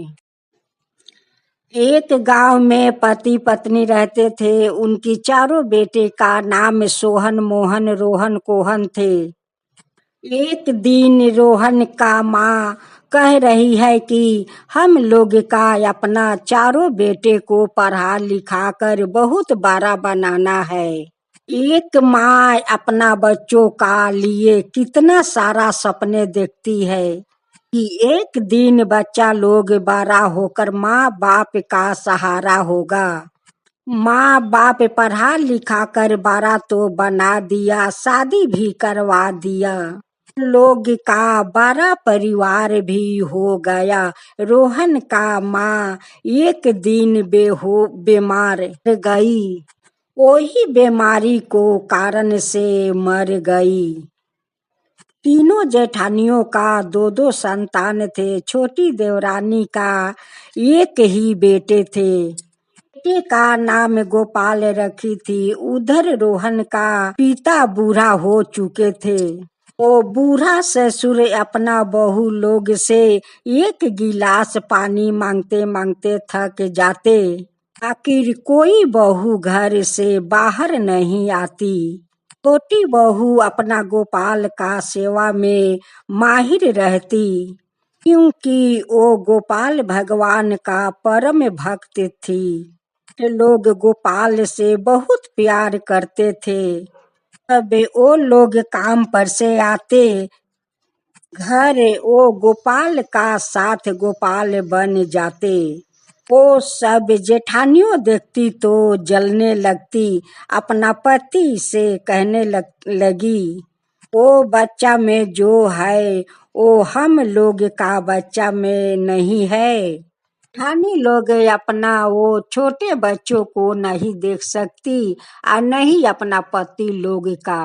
एक गांव में पति पत्नी रहते थे। उनकी चारों बेटे का नाम सोहन, मोहन, रोहन, कोहन थे। एक दिन रोहन का माँ कह रही है कि हम लोग का अपना चारों बेटे को पढ़ा लिखा कर बहुत बड़ा बनाना है। एक माँ अपना बच्चों का लिए कितना सारा सपने देखती है कि एक दिन बच्चा लोग बड़ा होकर माँ बाप का सहारा होगा। माँ बाप पढ़ा लिखा कर बड़ा तो बना दिया, शादी भी करवा दिया। लोग का बड़ा परिवार भी हो गया। रोहन का माँ एक दिन बीमार गई। वही बीमारी को कारण से मर गई। तीनों जेठानियों का दो दो संतान थे। छोटी देवरानी का एक ही बेटे थे। बेटे का नाम गोपाल रखी थी। उधर रोहन का पिता बूढ़ा हो चुके थे। वो बूढ़ा ससुर अपना बहू लोग से एक गिलास पानी मांगते मांगते थक जाते। आखिर कोई बहू घर से बाहर नहीं आती। छोटी बहू अपना गोपाल का सेवा में माहिर रहती, क्योंकि वो गोपाल भगवान का परम भक्त थी। लोग गोपाल से बहुत प्यार करते थे। तब वो लोग काम पर से आते घर, वो गोपाल का साथ गोपाल बन जाते। वो सब जेठानियों देखती तो जलने लगती। अपना पति से कहने लगी, वो बच्चा में जो है वो हम लोग का बच्चा में नहीं है। जेठानी लोग अपना वो छोटे बच्चों को नहीं देख सकती और नहीं अपना पति लोग का,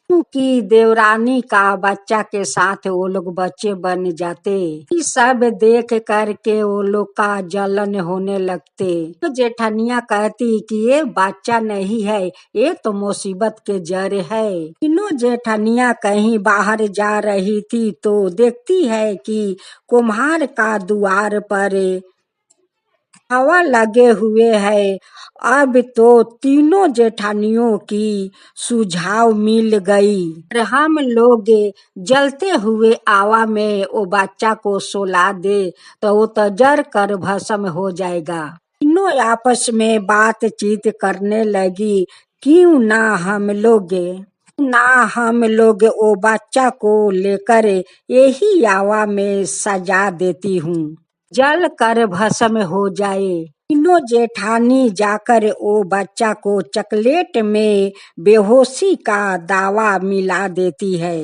क्योंकि देवरानी का बच्चा के साथ वो लोग बच्चे बन जाते। ये सब देख करके वो लोग का जलन होने लगते। तो जेठनिया कहती कि ये बच्चा नहीं है, ये तो मुसीबत के जड़ है। तीनों जेठनिया कहीं बाहर जा रही थी तो देखती है कि कुम्हार का द्वार पर हवा लगे हुए है। अब तो तीनों जेठानियों की सुझाव मिल गई। और हम लोग जलते हुए आवा में वो बच्चा को सोला दे तो वो तो जर कर भस्म हो जाएगा। तीनों आपस में बातचीत करने लगी, क्यों ना हम लोग वो बच्चा को लेकर यही आवा में सजा देती हूँ, जल कर भस्म हो जाए। तीनों जेठानी जाकर वो बच्चा को चकलेट में बेहोशी का दावा मिला देती है।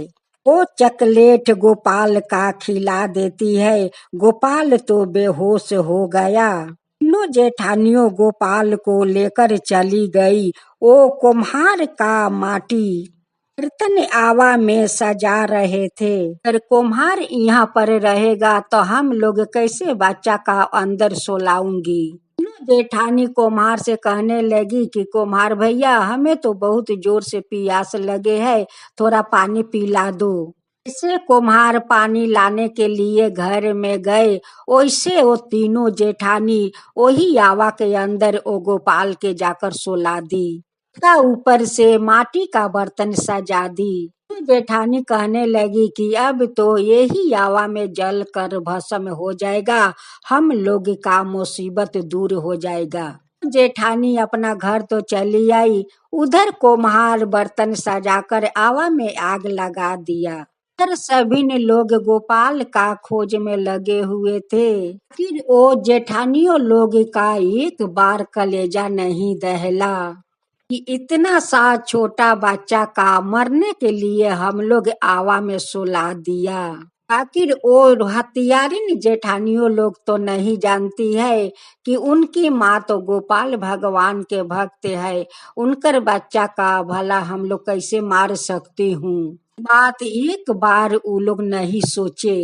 वो चकलेट गोपाल का खिला देती है। गोपाल तो बेहोश हो गया। तीनों जेठानियों गोपाल को लेकर चली गई। वो कुम्हार का माटी बर्तन आवा में सजा रहे थे। अगर कुम्हार यहाँ पर रहेगा तो हम लोग कैसे बच्चा का अंदर सोलाऊंगी। जेठानी कुम्हार से कहने लगी कि कुम्हार भैया, हमें तो बहुत जोर से प्यास लगे है, थोड़ा पानी पिला दो। ऐसे कुम्हार पानी लाने के लिए घर में गए। वैसे वो तीनों जेठानी वही आवा के अंदर वो गोपाल के जाकर सोला दी। का ऊपर से माटी का बर्तन सजा दी। जेठानी कहने लगी कि अब तो यही आवा में जल कर भस्म हो जाएगा, हम लोग का मुसीबत दूर हो जाएगा। जेठानी अपना घर तो चली आई। उधर कुम्हार बर्तन सजाकर आवा में आग लगा दिया। इधर सभी ने लोग गोपाल का खोज में लगे हुए थे। फिर वो जेठानियों लोग का एक बार कलेजा नहीं दहला कि इतना सा छोटा बच्चा का मरने के लिए हम लोग आवा में सुला दिया। आखिर वो हत्यारिन जेठानियों लोग तो नहीं जानती है कि उनकी माँ तो गोपाल भगवान के भक्त है, उनकर बच्चा का भला हम लोग कैसे मार सकती हूँ। बात एक बार वो लोग नहीं सोचे।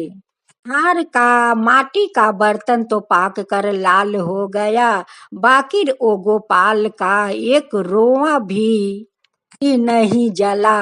हार का माटी का बर्तन तो पाक कर लाल हो गया, बाकी वो गोपाल का एक रोआ भी नहीं जला।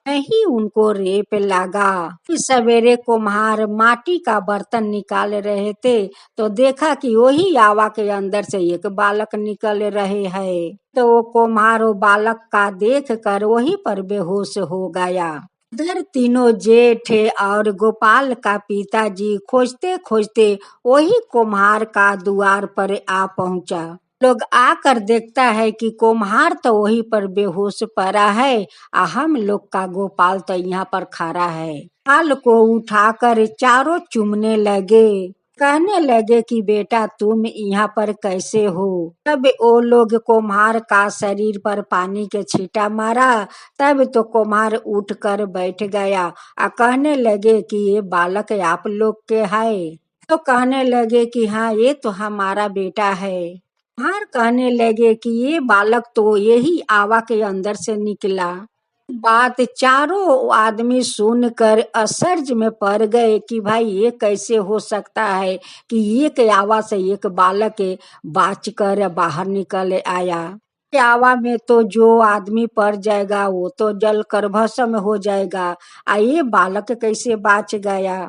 नहीं उनको रेप लगा। इस सवेरे कुम्हार माटी का बर्तन निकाल रहे थे तो देखा कि वही आवा के अंदर से एक बालक निकल रहे हैं। तो वो कुम्हार वो बालक का देख कर वही पर बेहोश हो गया। इधर तीनों जेठ और गोपाल का पिताजी खोजते खोजते वही कुम्हार का द्वार पर आ पहुंचा। लोग आकर देखता है कि कुम्हार तो वहीं पर बेहोश पड़ा है, हम लोग का गोपाल तो यहाँ पर खड़ा है। गोपाल को उठाकर चारों चूमने लगे, कहने लगे कि बेटा तुम यहाँ पर कैसे हो। तब वो लोग कुम्हार का शरीर पर पानी के छींटा मारा। तब तो कुम्हार उठ कर बैठ गया और कहने लगे कि ये बालक आप लोग के है। तो कहने लगे कि हाँ ये तो हमारा बेटा है। कुम्हार कहने लगे कि ये बालक तो यही आवा के अंदर से निकला। बात चारों आदमी सुनकर आश्चर्य में पड़ गए कि भाई ये कैसे हो सकता है कि एक आवा से एक बालक बाच कर बाहर निकल आया। आवा में तो जो आदमी पड़ जाएगा वो तो जल कर भस्म हो जाएगा, ये बालक कैसे बाच गया।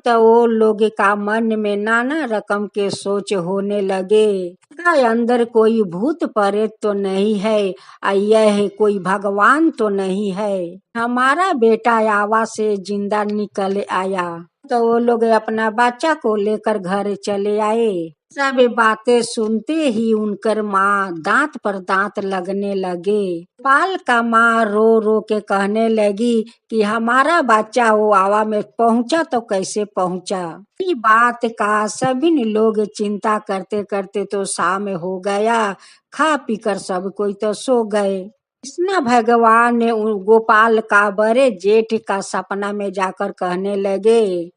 तो वो लोग का मन में नाना रकम के सोच होने लगे। का अंदर कोई भूत प्रेत तो नहीं है, यह कोई भगवान तो नहीं है। हमारा बेटा आवा से जिंदा निकल आया। तो वो लोग अपना बच्चा को लेकर घर चले आए। सब बातें सुनते ही उनकर माँ दांत पर दांत लगने लगे। पाल का माँ रो रो के कहने लगी कि हमारा बच्चा वो आवा में पहुंचा तो कैसे पहुंचा। इस बात का सभी लोग चिंता करते करते तो शाम हो गया। खा पी कर सब कोई तो सो गए। कृष्ण भगवान ने गोपाल का बड़े जेठ का सपना में जाकर कहने लगे,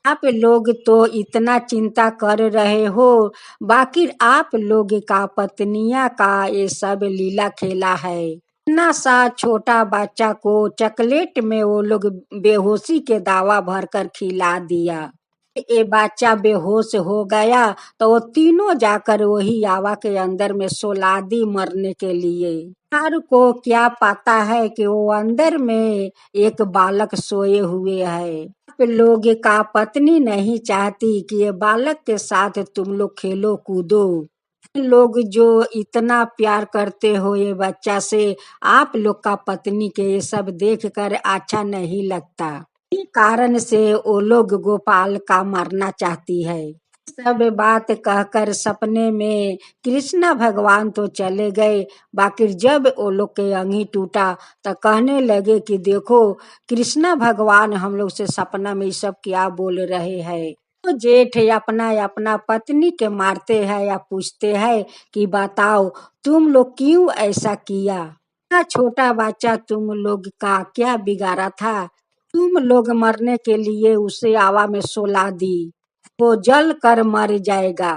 आप लोग तो इतना चिंता कर रहे हो, बाकी आप लोग का पत्नियां का ये सब लीला खेला है। इतना सा छोटा बच्चा को चॉकलेट में वो लोग बेहोशी के दावा भरकर खिला दिया। ये बच्चा बेहोश हो गया तो वो तीनों जाकर वही आवा के अंदर में सोला दी मरने के लिए। हर को क्या पता है कि वो अंदर में एक बालक सोए हुए है। आप लोग का पत्नी नहीं चाहती कि ये बालक के साथ तुम लोग खेलो कूदो। लोग जो इतना प्यार करते हो ये बच्चा से, आप लोग का पत्नी के ये सब देख कर अच्छा नहीं लगता। इसी कारण से वो लोग गोपाल का मारना चाहती है। सब बात कहकर सपने में कृष्णा भगवान तो चले गए, बाकी जब वो लोग के अंगी टूटा तो कहने लगे कि देखो कृष्णा भगवान हम लोग से सपना में सब क्या बोल रहे हैं। तो जेठ अपना अपना पत्नी के मारते हैं या पूछते हैं कि बताओ तुम लोग क्यों ऐसा किया। इतना छोटा बच्चा तुम लोग का क्या बिगाड़ा था। तुम लोग मरने के लिए उसे आवा में सोला दी, वो जल कर मर जाएगा।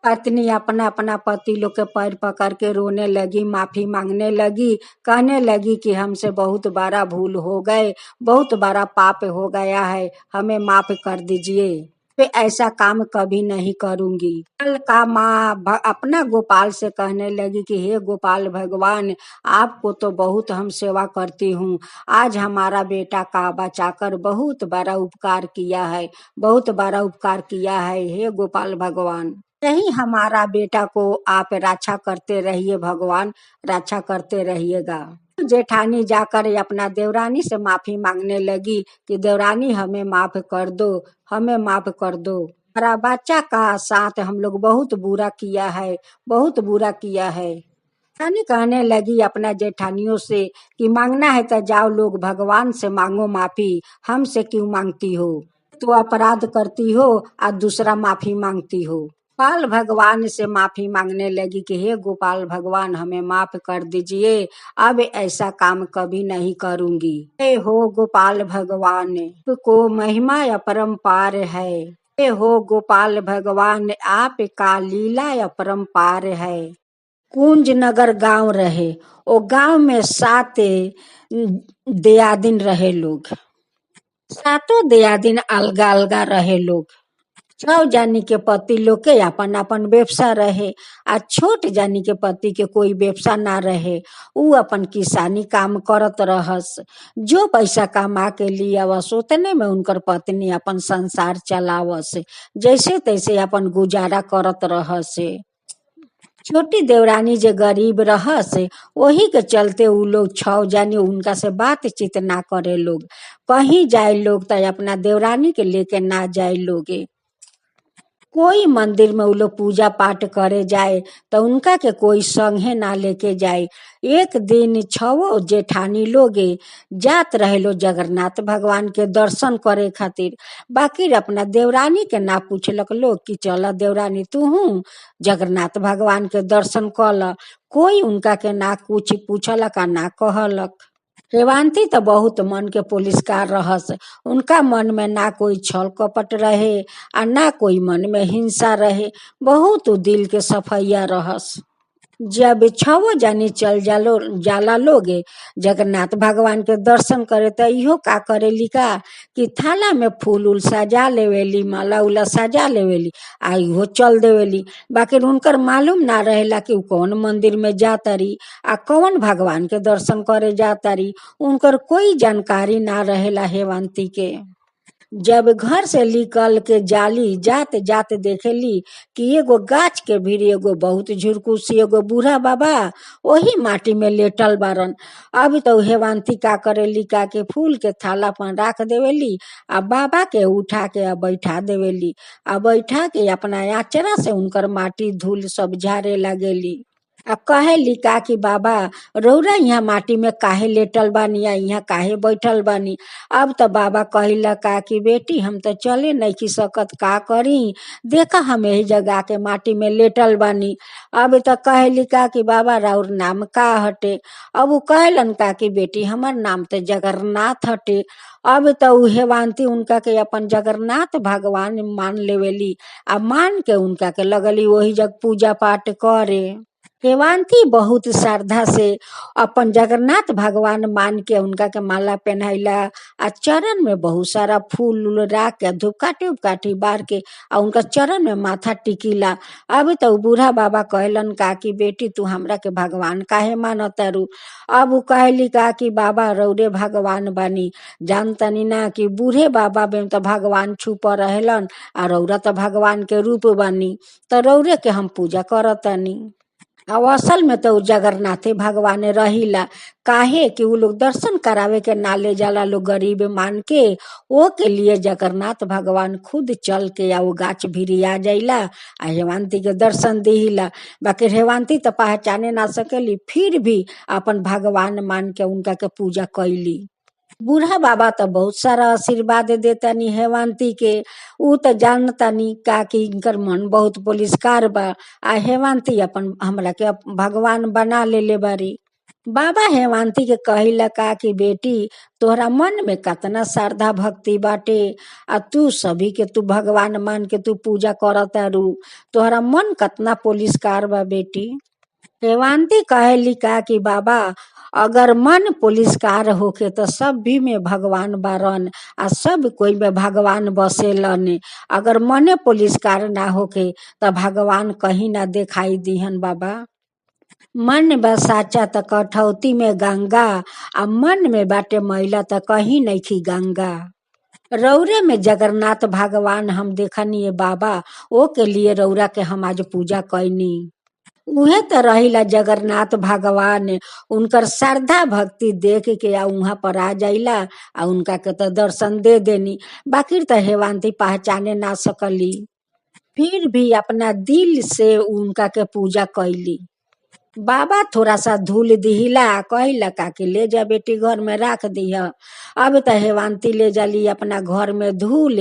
पत्नी अपना अपना पति लोग के पैर पकड़ के रोने लगी, माफी मांगने लगी, कहने लगी कि हमसे बहुत बड़ा भूल हो गए, बहुत बड़ा पाप हो गया है, हमें माफ कर दीजिए, मैं ऐसा काम कभी नहीं करूंगी। कल का माँ अपना गोपाल से कहने लगी कि हे गोपाल भगवान, आपको तो बहुत हम सेवा करती हूँ, आज हमारा बेटा का बचाकर बहुत बड़ा उपकार किया है, बहुत बड़ा उपकार किया है। हे गोपाल भगवान यही हमारा बेटा को आप रक्षा करते रहिए, भगवान रक्षा करते रहिएगा। जेठानी जाकर अपना देवरानी से माफी मांगने लगी कि देवरानी हमें माफ कर दो, हमें माफ कर दो, हमारा बच्चा का साथ हम लोग बहुत बुरा किया है, बहुत बुरा किया है। जेठानी कहने लगी अपना जेठानियों से कि मांगना है तो जाओ लोग भगवान से मांगो माफी, हमसे क्यों मांगती हो। तो अपराध करती हो और दूसरा माफी मांगती हो। गोपाल भगवान से माफी मांगने लगी कि हे गोपाल भगवान हमें माफ कर दीजिए, अब ऐसा काम कभी नहीं करूंगी। हे हो गोपाल भगवान को महिमा अपरंपार है। हे हो गोपाल भगवान आपका लीला अपरंपार है। कुंज नगर गांव रहे, वो गांव में 7 दयादिन रहे लोग। 7 दयादिन अलगा अलगा रहे लोग। छह जानी के पति लोग के अपन अपन व्यवसाय रहे, आ छोट जानी के पति के कोई व्यवसाय ना रहे। उ अपन किसानी काम करत रहस। जो पैसा कमा के लियावस उतने में उनकर पत्नी अपन संसार चलावस, जैसे तैसे अपन गुजारा करत रहस। छोटी देवरानी जे गरीब रहस, वही के चलते उ लोग छह जानी उनका से बातचीत ना करे लोग। कहीं जाए लोग तो अपना देवरानी के लेके ना जाए लोगे। कोई मंदिर में उ लोग पूजा पाठ करे जाए तो उनका के कोई संगे ना लेके जाए। एक दिन छवो जेठानी लोगे जात रहे लो जगन्नाथ भगवान के दर्शन करे खातिर। बाकी अपना देवरानी के ना पूछलक लोग कि चल देवरानी तू जगन्नाथ भगवान के दर्शन कल। कोई उनका के ना कुछ पूछलक आ ना कहलक। रेवांती तो बहुत मन के पुलिसकार रहस। उनका मन में ना कोई छल कपट रहे आ ना कोई मन में हिंसा रहे। बहुत दिल के सफैया रहस। जब छवो जानी चल जाला लोगे जगन्नाथ भगवान के दर्शन करे तो इहो का करेली का कि थाला में फूल उल सजा लेवेली, माला उला सजा लेवेली आ इहो चल देवेली। बाकी उनकर मालूम ना रहेला कि कौन मंदिर में जातारी आ कौन भगवान के दर्शन करे जातारी। उनकर कोई जानकारी ना रहेला हेवंती के। जब घर से निकल के जाली जाते जाते देखेली कि एगो गाछ के भीड़ एगो बहुत झुरकुसी एगो बूढ़ा बाबा वही माटी में लेटल बारन। अभी तो हेवंती का करेली का के फूल के थाला पर रख देवेली आ बाबा के उठा के बैठा देवेली आ बैठा के अपना आचरा से उनकर माटी धूल सब झाड़े लगेली। आ कहेली का कि बाबा रौरा यहाँ माटी में काहे लेटल बानी या यहाँ काहे बैठल बानी। अब तो बाबा कहिला का कि बेटी हम तो चले नहीं की सकत, का करी देखा हम यही जगह के माटी में लेटल बानी। अब तो कहेली का कि बाबा राउर नाम का हटे। अब वो कहलन का कि बेटी हमार नाम तो जगन्नाथ हटे। अब तो हेवंती उनका के अपन जगन्नाथ भगवान मान लेवेली आ मान के उनका के लगली वही जग पूजा पाठ करे। हेवंती बहुत श्रद्धा से अपन जगन्नाथ भगवान मान के उनका के माला पहनाइला आ चरण में बहुत सारा फूल उल रख के धूपकाठी उपकाठी बार के आ उनका चरण में माथा टिकीला। अब तो बूढ़ा बाबा कहलन का कि बेटी तू हमरा के भगवान काहे मानतारू। अब वो कहली का कि बाबा रौरे भगवान बानी, जानतनी ना कि बूढ़े बाबा में तो भगवान छुप रहेलन आ रौरा तो भगवान के रूप बानी, तो रौरे के हम पूजा करतनी। अब असल में तो जगन्नाथे भगवान रहिला। काहे कि वो लोग दर्शन करावे के ना ले जाला लोग गरीब मान के, वो के लिए जगन्नाथ भगवान खुद चल के आ वो गाछ भिरी आ जाइला आ हेवंती के दर्शन दिहिला। बाकी हेवंती तो पहचाने ना सकेली, फिर भी अपन भगवान मान के उनका के पूजा कैली। बूढ़ा बाबा तो बहुत सारा आशीर्वाद देतानी हेवंती के। उ तो जानतानी का कि इनकर मन बहुत पुलिसकार बा आ हेवंती अपन हमरा के भगवान बना लेले बारी। बाबा हेवंती के कहिला का कि बेटी तोहरा मन में कतना श्रद्धा भक्ति बाटे आ तू सभी के तू भगवान मान के तू पूजा करतारू, तोहरा मन कतना पुलिसकार बा बेटी। हेवंती कहेली का कि बाबा अगर मन पुलिसकार होके तो सब भी में भगवान बारन आ सब कोई में भगवान बसेलन। अगर मने पुलिसकार ना होके तो भगवान कहीं ना दिखाई दिहन बाबा। मन बा साचा त कठौती में गंगा आ मन में बाटे मैला त कहीं नहीं खी गंगा। रौरे में जगन्नाथ भगवान हम देखनी बाबा, ओ के लिए रौरा के हम आज पूजा कैनी। उहे तो रहिला जगन्नाथ भगवान। उनकर श्रद्धा भक्ति देख के आ वहां पर आ जाइला आ उनका के तो दर्शन दे देनी। बाकी तो हेवंती पहचाने ना सकली, फिर भी अपना दिल से उनका के पूजा कैली। बाबा थोड़ा सा धूल दिहिला कहिला का कि ले जा बेटी घर में रख दिह। अब तो हेवंती ले जाली अपना घर में धूल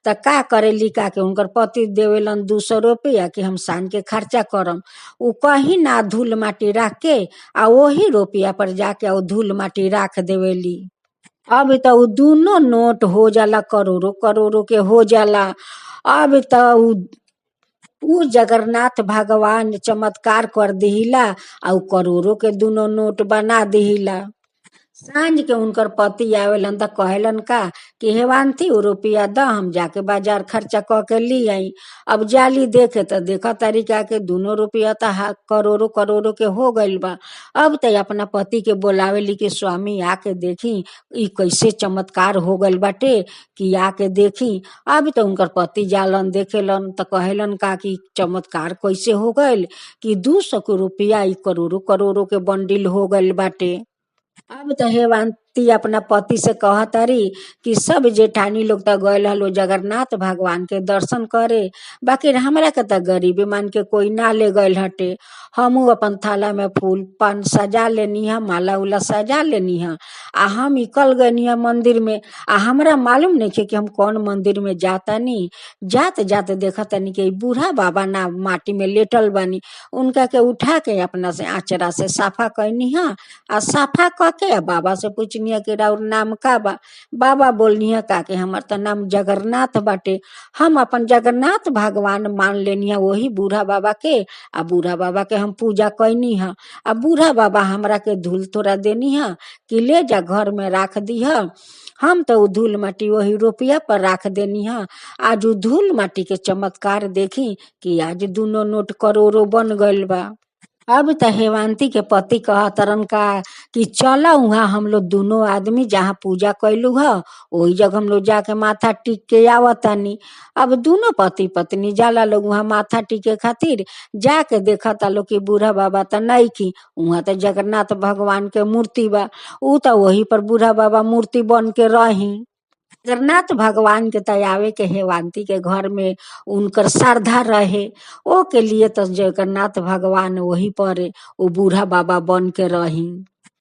तो का करेली का के उनकर पति देवेलन 200 रुपया कि हम सान के खर्चा करम। उ कहीं ना धूल माटी रख के आ वही रुपया पर जाके वो धूल माटी रख देवेली। अब तो उ दोनों नोट हो जाला, करोड़ों करोड़ों के हो जाला। अब तो उ जगन्नाथ भगवान चमत्कार कर दिहिला आ करोड़ों के दोनों नोट बना दिहिला। सांझ के उनकर पति आवेलन त कहेलन का कि हेवांती उ रुपया द हम जाके बाजार खर्चा क के ली आई। अब जाली देखे त देखा तारी का के दोनों रुपया त करोड़ों करोड़ों के हो गइल बा। अब त अपना पति के बोलावेली कि स्वामी आके देखी ई कैसे चमत्कार हो गइल बाटे कि आके देखी। अब त उनकर पति जालन देखेलन त कहेलन का कि चमत्कार कैसे हो गइल कि 200 के रुपया ई करोड़ों करोड़ों के बंडिल हो गइल बाटे। अब तो हेमंती अपना पति से कहतारी कि सब जेठानी लोग तो गए हलो जगन्नाथ भगवान के दर्शन करे, बाकी हमरा के तो गरीबी मान के कोई ना ले गए हटे। हमू अपन थाला में फूल पान सजा लेनी है, माला उला सजा लेनी है, आ हम निकल गनी है मंदिर में। आ हमरा मालूम नहीं है कि हम कौन मंदिर में जाता नहीं। जाते जाते देखा तनी कि बूढ़ा बाबा ना माटी में लेटल बनी, उनका के उठा के अपना से आचरा से साफा कैनी है। आ साफा के बाबा से पूछनी है कि राउर नाम का बा। बाबा बोलनी है का कि हमार तो नाम जगन्नाथ बाटे। हम अपन जगन्नाथ भगवान मान लेनी है वही बूढ़ा बाबा के। आ बूढ़ा बाबा के हम पूजा कैनी है। आ बूढ़ा बाबा हमरा के धूल तोरा देनी है कि ले जा घर में राख दी है। हम तो धूल माटी वही रुपया पर राख देनी है। आज धूल माटी के चमत्कार देखी कि आज दोनों नोट करोड़ों बन गइल बा। अब तो हेमंती के पति कहतरन का कि चला वहाँ हम लोग दोनों आदमी जहाँ पूजा कैलू है वही जगह हम लोग जाके माथा टिक के आवतानी। अब दोनों पति पत्नी जाला लोग वहाँ माथा टिके खातिर जाके देखता लोग कि बूढ़ा बाबा तो नहीं की, वहाँ तो जगन्नाथ भगवान के मूर्ति बा। उ तो वही पर बूढ़ा बाबा मूर्ति बन के रही। जगन्नाथ भगवान के तयावे के हेमंती के घर में उनकर श्रद्धा रहे, ओ के लिए तो जगन्नाथ भगवान वही पर वो बूढ़ा बाबा बन के रही।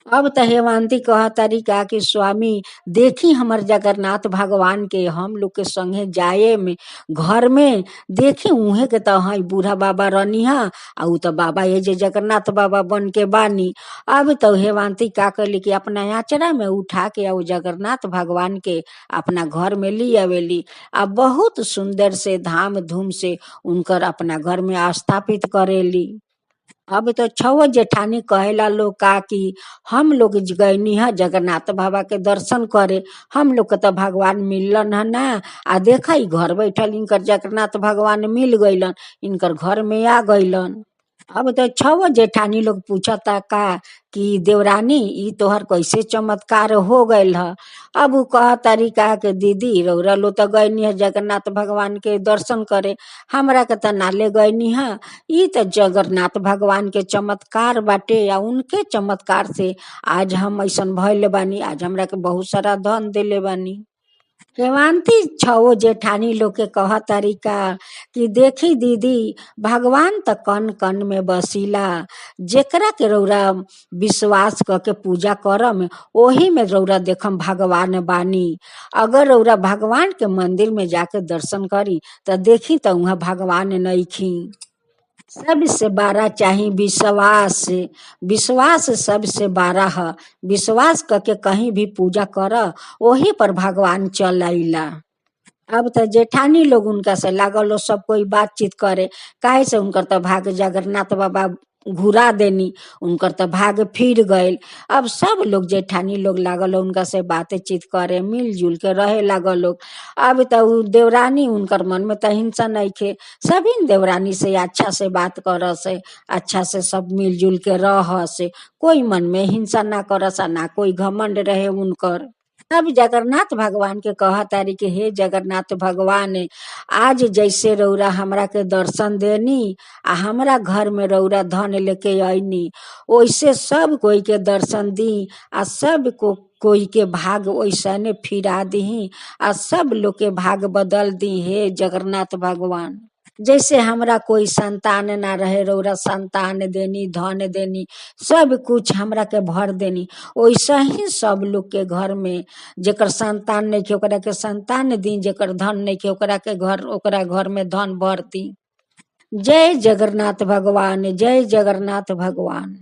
अब तो हेमंती कहतारी का कि स्वामी देखी हमर जगन्नाथ भगवान के हम लोग के संगे जाए में घर में देखी उहे के तो हाँ बूढ़ा बाबा रहनी है। आ उ तो बाबा ये जे जगन्नाथ बाबा बन के बानी। अब तो हेमंती का कली कि अपना आचरा में उठा के वो जगन्नाथ भगवान के अपना घर में ली आवेली। आ बहुत सुंदर से धाम धूम से उनकर अपना घर में स्थापित करेली। अब तो छो जेठानी कहेला लोग का कि हम लोग गईनी है जगन्नाथ बाबा के दर्शन करे, हम लोग के तो भगवान मिलन है ना। आ देखा ही घर बैठल इनकर जगन्नाथ भगवान मिल गईलन, इनकर घर में आ गईलन। अब तो छो जेठानी लोग पूछता का कि देवरानी ई तोहर कैसे चमत्कार हो गइल ह। अब उ कह तरीका के दीदी रौरा लो तो गईनी है जगन्नाथ भगवान के दर्शन करे, हमरा के तो नाले गईनी है। ई तो जगन्नाथ भगवान के चमत्कार बाटे या उनके चमत्कार से आज हम ऐसन भइल बानी, आज हमरा के बहुत सारा धन दिले बानी। हेमंती छो जेठानी लोग के कह तरीका कि देखी दीदी भगवान त कन कन में बसीला, जेकरा के रौरा विश्वास करके पूजा करम ओही में रौरा देखम भगवान बानी। अगर रौरा भगवान के मंदिर में जाके दर्शन करी तो देखी तो वहाँ भगवान नइखी। सबसे बड़ा चाहिए विश्वास, विश्वास सबसे बड़ा है। विश्वास करके कहीं भी पूजा कर वही पर भगवान चल आइला। अब तो जेठानी लोग उनका से लागल हो सब कोई बातचीत करे, काहे से उनकर तो भाग जगन्नाथ बाबा घुरा देनी, उनकर तो भाग फिर गइल। अब सब लोग जेठानी लोग लागल हो उनका से बातचीत करे, मिलजुल के रहे लागल लोग। अब तो देवरानी उनकर मन में तो हिंसा नहीं खे, सभी देवरानी से अच्छा से बात कर से, अच्छा से सब मिलजुल के रह से, कोई मन में हिंसा ना कर सा, ना कोई घमंड रहे उनकर। तब जगन्नाथ भगवान के कहा तारी के हे जगन्नाथ भगवान आज जैसे रौरा हमरा के दर्शन देनी आ हमरा घर में रौरा धन लेके आईनी, वैसे सब कोई के दर्शन दी आ सब को कोई के भाग वैसने फिरा दी आ सब लोग के भाग बदल दी हे जगन्नाथ भगवान। जैसे हमरा कोई संतान ना रहे रौरा संतान देनी, धन देनी, सब कुछ हमरा के भर देनी, वैसे ही सब लोग के घर में जेकर संतान नहीं के ओकरा के संतान दी, जेकर धन नहीं के ओकरा के घर ओकरा घर में धन भर दी। जय जगन्नाथ भगवान, जय जगन्नाथ भगवान।